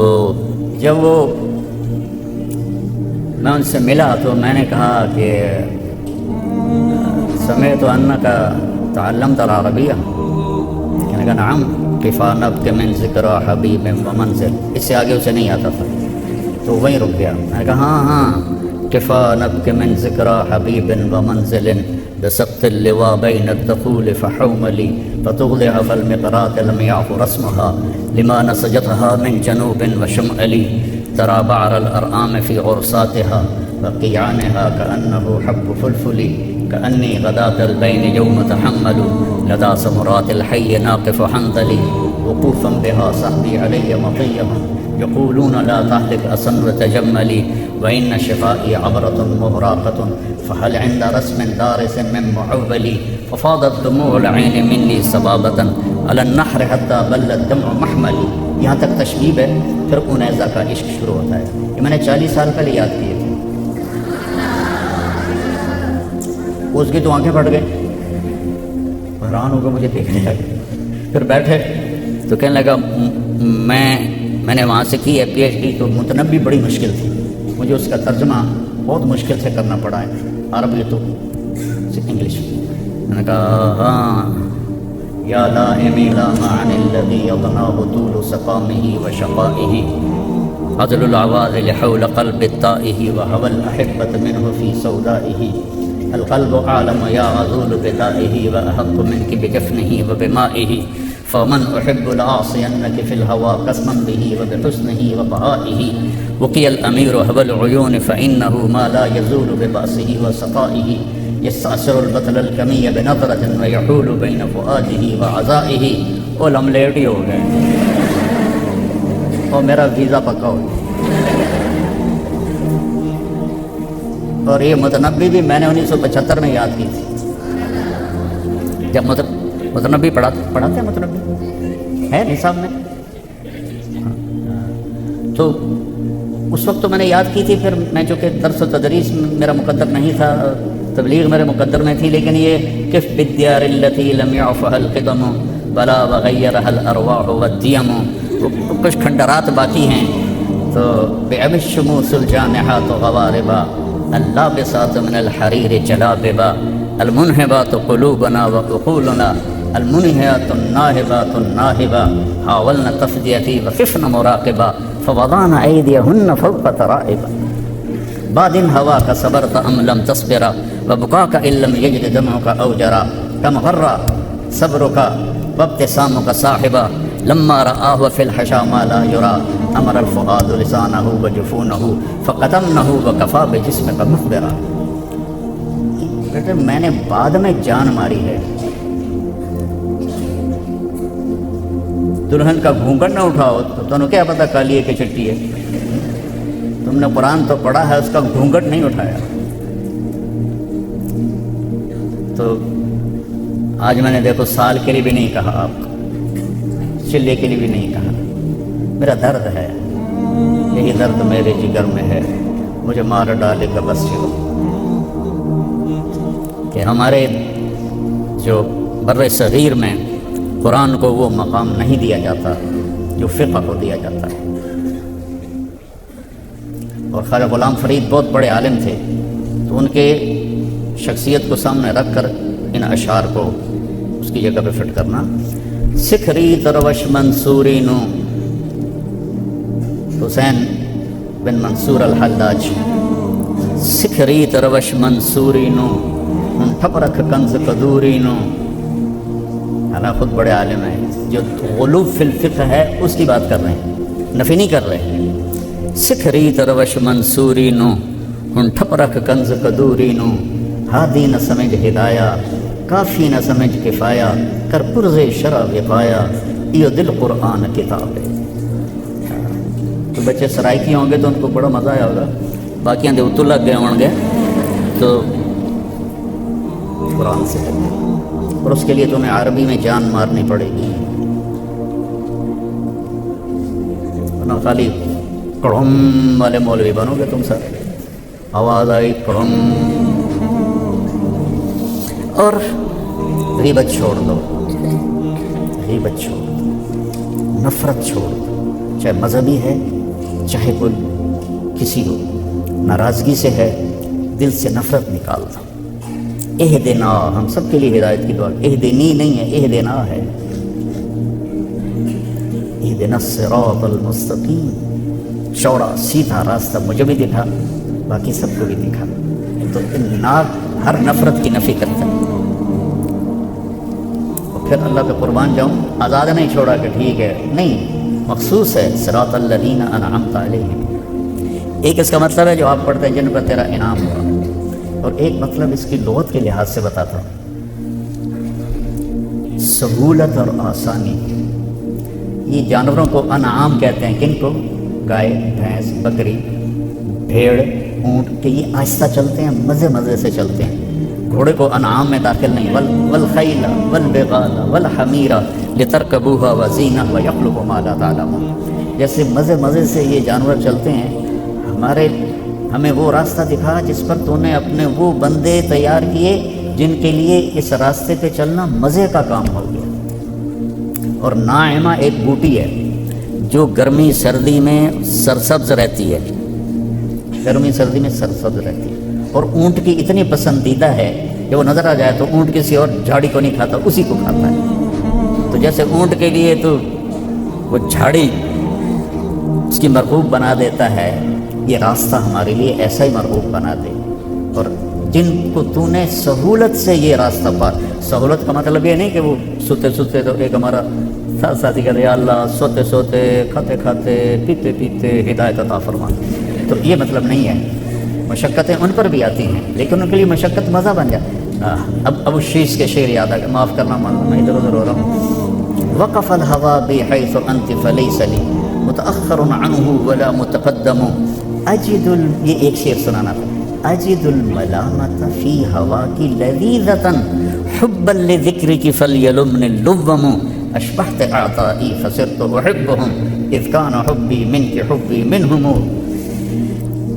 جب وہ میں ان سے ملا تو میں نے کہا کہ سمعت انک تعلمت العربیہ، میں نے کہا نعم کفا نبک من ذکر حبیب و منزل، اس سے آگے اسے نہیں آتا تھا، تو وہیں رک گیا۔ میں نے کہا ہاں کفا نبک من ذکر حبیب و منزل بسقط اللواء بین الدخول فحوملی فتغلع فالمقرات لم يعف رسمها لما نسجتها من جنوب وشمال ترى بعر الأرآم في غرساتها وقيعانها كأنه حب فلفل كأني غداة البين يوم تحمل لدى سمرات الحي ناقف حنظلي وقوفا بها صحبي علي مطيهم يقولون لا تهلك أسن وتجملي وإن شفائي عبرة مغراقة فهل عند رسم دارس من معولي ففاضت دموع العين مني سبابة على النحر حتى بل الدمع محملي۔ یہاں تک تشبیب ہے، پھر انیزہ کا عشق شروع ہوتا ہے۔ یہ میں نے 40 سال پہلے یاد کیے تھے، اس کی تو آنکھیں پھٹ گئی، حیران ہو کر مجھے دیکھنے لگے، پھر بیٹھے تو کہنے لگا میں نے وہاں سے کی ہے PhD، تو متنبی بڑی مشکل تھی، مجھے اس کا ترجمہ بہت مشکل سے کرنا پڑا ہے، عربی تو انگلش۔ میں نے کہا ہاں یا لائمی لا معنی الذی یضناه طول سقامه وشقائه عدل العوادل حول قلب الطائه وهوى الأحبة منه في سودائه القلب عالم يا عذول بدائه وأحق منك بجفنه وبمائه فمن أحب لأعصينك في الهوى قسما به وبحسنه وبهائه وقي الأمير هوى العيون فإنه ما لا يزول ببأسه وسقائه يستعسر البطل الكمي بنظرة ويحول بين فؤاده وعزائه علم لیٹ ہی ہو گئے اور میرا ویزا پکا ہو گیا. اور یہ متنبی بھی میں نے 1975 میں یاد کی تھی جب متنبی پڑھاتے ہیں متنبی ہے نصاب میں. تو اس وقت تو میں نے یاد کی تھی. پھر میں چونکہ درس و تدریس میرا مقدر نہیں تھا, تبلیغ میرے مقدر میں تھی, لیکن یہ کف بالدیار التي لم يعفها القدم بلا وغيرها الارواح والديم کچھ کھنڈرات باقی ہیں. تو بأب الشموس الجانحات غواربا اللابسات من الحرير جلاببا المنهبات قلوبنا وعقولنا المنهيات الناهبات الناهبا حاولنا تفديتي وخفنا مراقبا فوضعنا أيديهن فوق ترائبا بعد هواك صبرت أم لم تصبر وبكاك إن لم يجد دمعك أو جرى كم غر صبرك وابتسامك صاحبا لما رآه في الحشا ما لا يرى أمر الفؤاد لسانه وجفونه فقدمنه وكفى بجسمك مخبرا. میں نے بعد میں جان ماری ہے. دلہن کا گھونگھٹ نہ اٹھاؤ تو تمہیں کیا پتہ کالی ہے کہ چٹی ہے. تم نے قرآن تو پڑھا ہے, اس کا گھونگھٹ نہیں اٹھایا. تو آج میں نے دیکھو سال کے لیے بھی نہیں کہا, آپ کو چلے کے لیے بھی نہیں کہا. میرا درد ہے, یہی درد میرے جگر میں ہے, مجھے مار ڈالے گا بس چلو. کہ ہمارے جو بر صغیر میں قرآن کو وہ مقام نہیں دیا جاتا جو فقہ کو دیا جاتا ہے. اور خواجہ غلام فرید بہت بڑے عالم تھے, تو ان کے شخصیت کو سامنے رکھ کر ان اشعار کو اس کی جگہ پہ فٹ کرنا. سکھری تروش منصوری نو, حسین بن منصور الحلاج. سکھری تروش منصوری نو ٹھپ رکھ کنز قدوری نو. حالانکہ خود بڑے عالم ہیں, جو غلو فی الفقہ ہے اس کی بات کر رہے ہیں, نفی نہیں کر رہے ہیں. سکھری تروش منصوری نو ٹھپ رکھ کنز قدوری نو. ہادی نہ سمجھ ہدایا کافی نہ سمجھ کفایا کر پرز شرع وقایا یہ دل قرآن کتاب ہے. تو بچے سرائکی ہوں گے تو ان کو بڑا مزہ آیا ہوگا, باقی دے اتو لگ گئے ہوں گے تو قرآن سے لگ گئے. اور اس کے لیے تمہیں عربی میں جان مارنی پڑے گی, ورنہ خالی کڑم والے مولوی بنو گے تم سر. آواز آئی کڑم. اور غیبت چھوڑ دو, غیبت چھوڑ دو, نفرت چھوڑ دو, چاہے مذہبی ہے چاہے کوئی کسی کو ناراضگی سے ہے, دل سے نفرت نکال دو. اہدنا, ہم سب کے لیے ہدایت کی دعا, اہدنی نہیں ہے اہدنا ہے. اہدنا الصراط المستقیم, چوڑا سیدھا راستہ مجھے بھی دکھا, باقی سب کو بھی دکھا. تو ہر نفرت کی نفی کرتا ہے. اور پھر اللہ کے قربان جاؤں, آزاد نہیں چھوڑا کہ ٹھیک ہے, نہیں, مخصوص ہے صراط الذین انعمت علیہم. ایک اس کا مطلب ہے جو آپ پڑھتے ہیں جن پر تیرا انعام ہوا, اور ایک مطلب اس کی لغت کے لحاظ سے بتاتا ہوں, سہولت اور آسانی. یہ جانوروں کو انعام کہتے ہیں, کن کو؟ گائے, بھینس, بکری, بھیڑ, اونٹ, کہ یہ آہستہ چلتے ہیں, مزے مزے سے چلتے ہیں. گھوڑے کو انعام میں داخل نہیں. والخیل والبغال والحمیر لترکبوها وزینہ ویخلق ما لا تعلمون. جیسے مزے مزے سے یہ جانور چلتے ہیں, ہمیں وہ راستہ دکھا جس پر تو نے اپنے وہ بندے تیار کیے جن کے لیے اس راستے پہ چلنا مزے کا کام ہو گیا. اور ناعمہ ایک بوٹی ہے جو گرمی سردی میں سرسبز رہتی ہے, گرمی سردی میں سرسبز رہتی ہے. اور اونٹ کی اتنی پسندیدہ ہے کہ وہ نظر آ جائے تو اونٹ کسی اور جھاڑی کو نہیں کھاتا, اسی کو کھاتا ہے. جیسے اونٹ کے لیے تو وہ جھاڑی اس کی مرغوب بنا دیتا ہے، یہ راستہ ہمارے لیے ایسا ہی مرغوب بنا دے۔ اور جن کو تو نے سہولت سے یہ راستہ پا، سہولت کا مطلب یہ نہیں کہ وہ سوتے سوتے، تو ایک ہمارا ساتھی کہتے ہیں یا اللہ سوتے سوتے، کھاتے کھاتے، پیتے پیتے ہدایت عطا فرما، تو یہ مطلب نہیں ہے۔ مشقتیں ان پر بھی آتی ہیں لیکن ان کے لیے مشقت مزہ بن جائے۔ اب اس شیش کے شعر یاد آ گیا، معاف کرنا میں ادھر ادھر ہو رہا ہوں۔ وقف الہوا بحیث انت فلیس لی متأخر عنہ ولا متقدم اجد یہ ایک شعر سنانا تھا۔ اجد الملامت فی ہواک لذیذۃ حبا لذکرک فلیلمن اللوم اشبہت اعطائی فصرت احبهم اذ کان حبی منک حبی منہم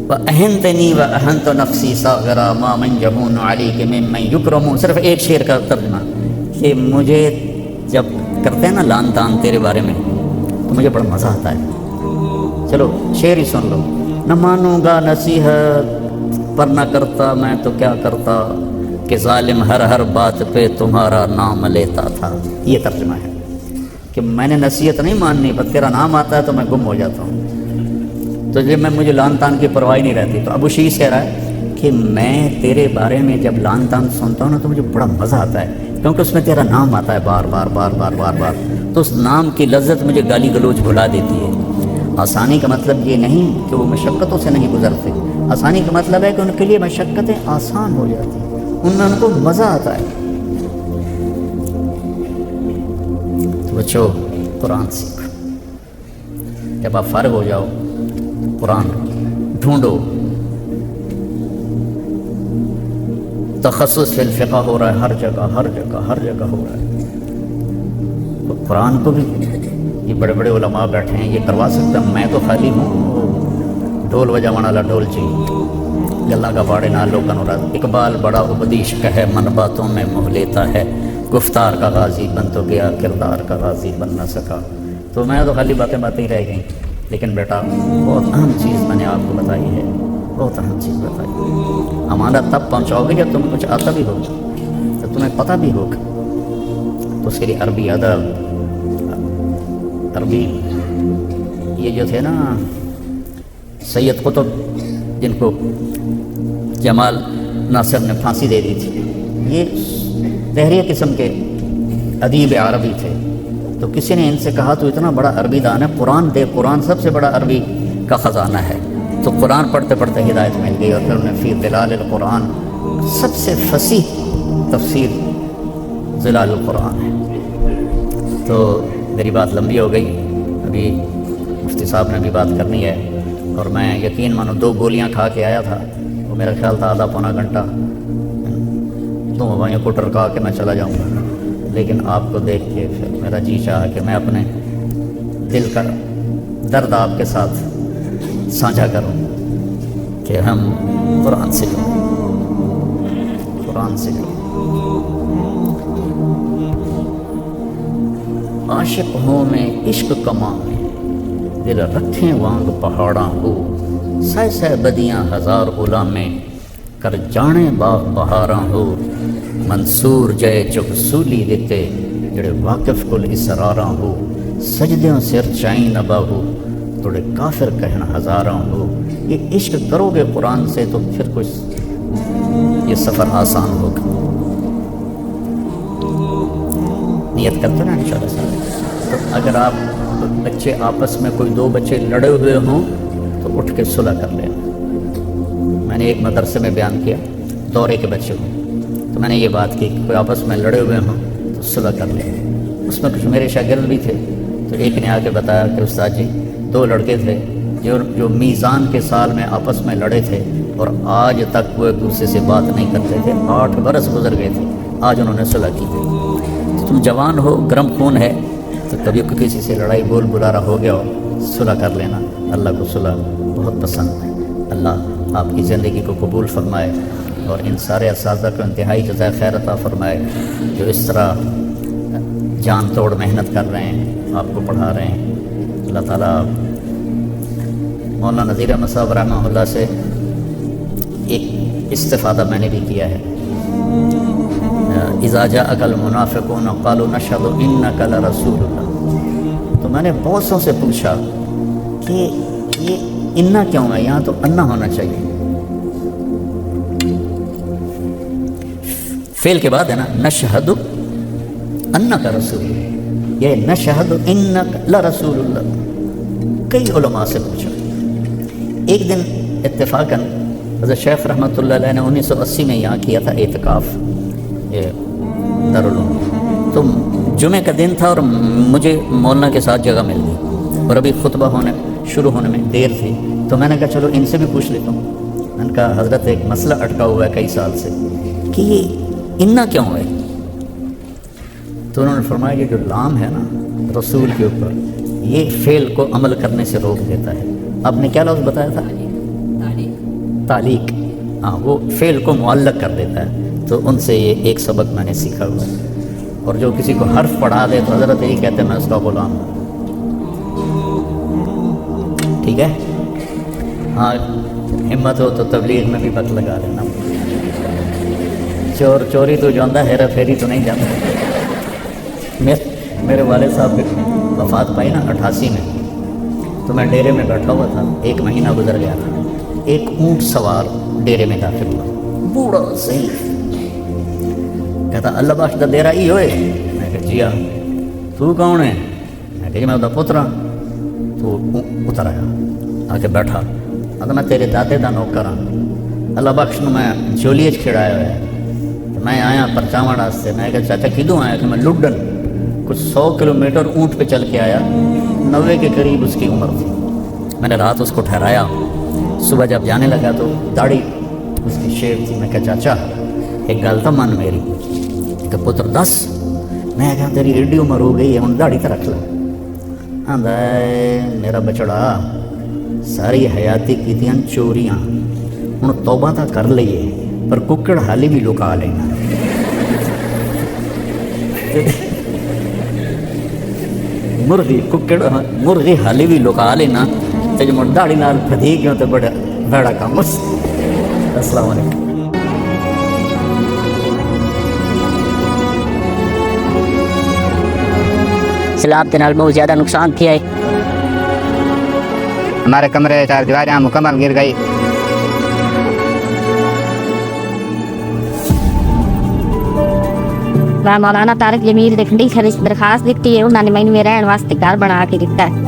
وَأَهَنْتَنِي وَأَهَنْتُ نَفْسِي صَاغِرًا مَا مَنْ يَهُونُ عَلَيْكَ مِمَّنْ يُكْرَمُ۔ صرف ایک شعر کا ترجمہ کہ مجھے جب کرتے ہیں نا لان تان تیرے بارے میں تو مجھے بڑا مزہ آتا ہے۔ چلو شعر ہی سن لو۔ نہ مانوں گا نصیحت پر نہ کرتا میں تو کیا کرتا کہ ظالم ہر بات پہ تمہارا نام لیتا تھا۔ یہ ترجمہ ہے کہ میں نے نصیحت نہیں ماننی، بس تیرا نام آتا ہے تو میں گم ہو جاتا ہوں، تو جب مجھے لان تان کی پرواہ نہیں رہتی۔ تو ابو شیش کہہ رہا ہے کہ میں تیرے بارے میں جب لان تان سنتا ہوں نا تو مجھے بڑا مزہ آتا ہے، کیونکہ اس میں تیرا نام آتا ہے بار بار بار بار بار بار، تو اس نام کی لذت مجھے گالی گلوچ بھلا دیتی ہے۔ آسانی کا مطلب یہ نہیں کہ وہ مشقتوں سے نہیں گزرتے، آسانی کا مطلب ہے کہ ان کے لیے مشقتیں آسان ہو جاتی ہیں، ان میں ان کو مزہ آتا ہے۔ تو بچو قرآن سیکھ، جب آپ فارغ ہو جاؤ قرآن ڈھونڈو۔ تخصص فی الفقہ ہو رہا ہے ہر جگہ ہر جگہ ہر جگہ ہو رہا ہے، تو قرآن کو بھی یہ بڑے بڑے علماء بیٹھے ہیں، یہ کروا سکتا ہوں، میں تو خالی ہوں ڈھول بجانے والا ڈھول چاہیے، گلا کا پاڑے نہ لوکن ہو رہا۔ اقبال بڑا اپدیش کہے من باتوں میں موہ لیتا ہے، گفتار کا غازی بن تو گیا کردار کا غازی بن نہ سکا۔ تو میں تو خالی باتیں ہی رہ گئیں، لیکن بیٹا بہت اہم چیز میں نے آپ کو بتائی ہے، بہت اہم چیز بتائی۔ امانت تب پہنچاؤ گے جب تمہیں کچھ آتا بھی ہوگا، جب تمہیں پتہ بھی ہوگا، تو اس کے لیے عربی ادب، عربی یہ جو تھے نا سید قطب جن کو جمال ناصر نے پھانسی دے دی تھی، یہ دہریہ قسم کے ادیب عربی تھے۔ تو کسی نے ان سے کہا تو اتنا بڑا عربی دان ہے، قرآن دے، قرآن سب سے بڑا عربی کا خزانہ ہے۔ تو قرآن پڑھتے پڑھتے ہدایت مل گئی، اور پھر انہیں فی ظلال القرآن، سب سے فصیح تفسیر ظلال القرآن ہے۔ تو میری بات لمبی ہو گئی، ابھی مفتی صاحب نے بھی بات کرنی ہے، اور میں یقین مانو 2 گولیاں کھا کے آیا تھا، وہ میرا خیال تھا آدھا پونا گھنٹہ 2 ہوائیوں کو ٹرکا کے میں چلا جاؤں گا، لیکن آپ کو دیکھ کے پھر میرا جی چاہا کہ میں اپنے دل کا درد آپ کے ساتھ سانجھا کروں کہ ہم قرآن سے جڑیں، قرآن سے جڑیں۔ عاشق ہوں میں عشق کماں میں دل رکھیں وانگ پہاڑاں ہو، سہ سہ بدیاں ہزار غلامیں کر جانے باغ بہاراں ہو، منصور جے چک سولی دیتے جڑے واقف کل اسراراں ہو، سجدیوں سر چائیں نہ باہو توڑے کافر کہنا ہزاراں ہو۔ یہ عشق کرو گے قرآن سے تو پھر کچھ یہ سفر آسان ہوگا۔ نیت کرتے نا انشاءاللہ سارے۔ تو اگر آپ بچے آپس میں کوئی 2 بچے لڑے ہوئے ہوں تو اٹھ کے صلح کر لیں۔ میں نے ایک مدرسے میں بیان کیا، دورے کے بچے ہوں، تو میں نے یہ بات کی کہ کوئی آپس میں لڑے ہوئے ہوں تو صلح کر لیں۔ اس میں کچھ میرے شاگرد بھی تھے، تو ایک نے آ کے بتایا کہ استاد جی 2 لڑکے تھے جو میزان کے سال میں آپس میں لڑے تھے، اور آج تک وہ ایک دوسرے سے بات نہیں کرتے تھے، 8 برس گزر گئے تھے، آج انہوں نے صلح کی تھی۔ تم جوان ہو، گرم خون ہے، تو کبھی کسی سے لڑائی بول بلارا ہو گیا ہو، صلح کر لینا۔ اللہ کو صلح بہت پسند ہے۔ اللہ آپ کی زندگی کو قبول فرمائے، اور ان سارے اساتذہ کو انتہائی جزائے خیر عطا فرمائے جو اس طرح جان توڑ محنت کر رہے ہیں، آپ کو پڑھا رہے ہیں۔ اللہ تعالیٰ مولانا نذیر احمد صاحب رحمہ اللہ سے ایک استفادہ میں نے بھی کیا ہے، اذا جاءک المنافقون قالوا نشهد انک لرسول اللہ. تو میں نے بہت سو سے پوچھا کہ یہ انا کیوں ہے, یہاں تو انا ہونا چاہیے. فعل کے بعد ہے نا نشہد انک رسول, یہ نشہد انک لرسول اللہ. کئی علماء سے پوچھا. ایک دن اتفاقاً حضرت شیخ رحمۃ اللہ علیہ نے 1980 میں یہاں کیا تھا اعتکاف, یہ دارالعلوم. تو جمعہ کا دن تھا اور مجھے مولانا کے ساتھ جگہ مل گئی اور ابھی خطبہ شروع ہونے میں دیر تھی. تو میں نے کہا چلو ان سے بھی پوچھ لیتا ہوں. میں نے کہا حضرت ایک مسئلہ اٹکا ہوا ہے کئی سال سے کہ یہ انا کیوں ہے. تو انہوں نے فرمایا یہ جو لام ہے نا رسول کے اوپر, یہ فعل کو عمل کرنے سے روک دیتا ہے. آپ نے کیا لفظ بتایا تھا؟ تعلیق. ہاں, وہ فعل کو معلق کر دیتا ہے. تو ان سے یہ ایک سبق میں نے سیکھا ہوا ہے. اور جو کسی کو حرف پڑھا دے تو حضرت یہی کہتے ہیں میں اس کا غلام ہوں. ٹھیک ہے, ہاں ہمت ہو تو تبلیغ میں بھی بت لگا لینا. چوری تو جاندہ, ہیرا پھیری تو نہیں جاندہ. میرے والد صاحب کی وفات پائی نا 88 میں, تو میں ڈیرے میں بیٹھا ہوا تھا. 1 مہینہ گزر گیا تھا. ایک اونٹ سوار ڈیرے میں داخل ہوا, بوڑھا ضعیف. کہتا اللہ بخش دا ڈیرا ہی ہوئے. میں کہا جی ہاں. تو کون ہے؟ میں کہا جی میں دا پتر ہاں. تو اتر آیا, آ کے بیٹھا. میں تیرے دادے دا نوکر ہاں. اللہ بخش نو میں جولیے کھڑایا ہوا ہے. میں آیا پرچاوڑ واسطے. میں کہا چاچا کدوں آیا؟ کہ میں لڈن کچھ 100 کلومیٹر اونٹ پہ چل کے آیا. 90 کے قریب اس کی عمر تھی. میں نے رات اس کو ٹھہرایا. صبح جب جانے لگا تو داڑھی اس کی شیو تھی. میں کہا چاچا ایک گل تو من میری. کہ پتر دس. میں کہا تیری ایڈی عمر ہو گئی ہے, ہوں داڑھی تو رکھ لے. آندا میرا بچڑا ساری حیاتی کیتیاں چوریاں, ہوں توبہ تو کر لئیے پر ککڑ حالی بھی لکا لینا. مرغی حالی بھی لکا لینا. تو جو داڑھی نال پھدی گیا تو بڑا کام. السلام علیکم.
سیلاب کے نال بہت زیادہ نقصان تھیا ہے.
ہمارے کمرے 4 دیواریں مکمل گر گئی.
میں مولانا طارق جمیل دکھنڈی سے درخواست دیتی ہے, انہوں نے مینوں رہن واسطے گھر بنا کے دیتا ہے.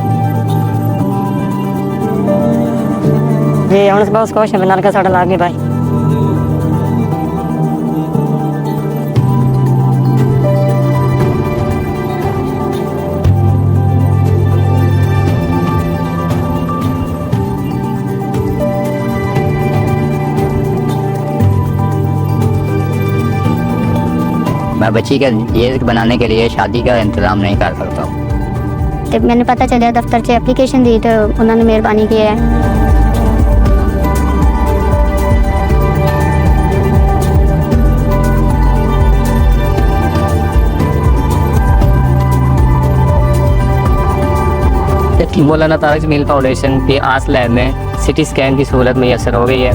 جی ہوں بہت خوش ہے نلکا ساڈا لا کے بھائی.
میں بچی کا یہ بنانے کے لیے شادی کا انتظام نہیں کر سکتا ہوں.
جب میں نے پتہ چلا دفتر سے اپلیکیشن دی تو انہوں نے مہربانی کی ہے.
مولانا طارق جمیل فاؤنڈیشن کے آس لیب میں CT اسکین کی سہولت میسر ہو گئی ہے.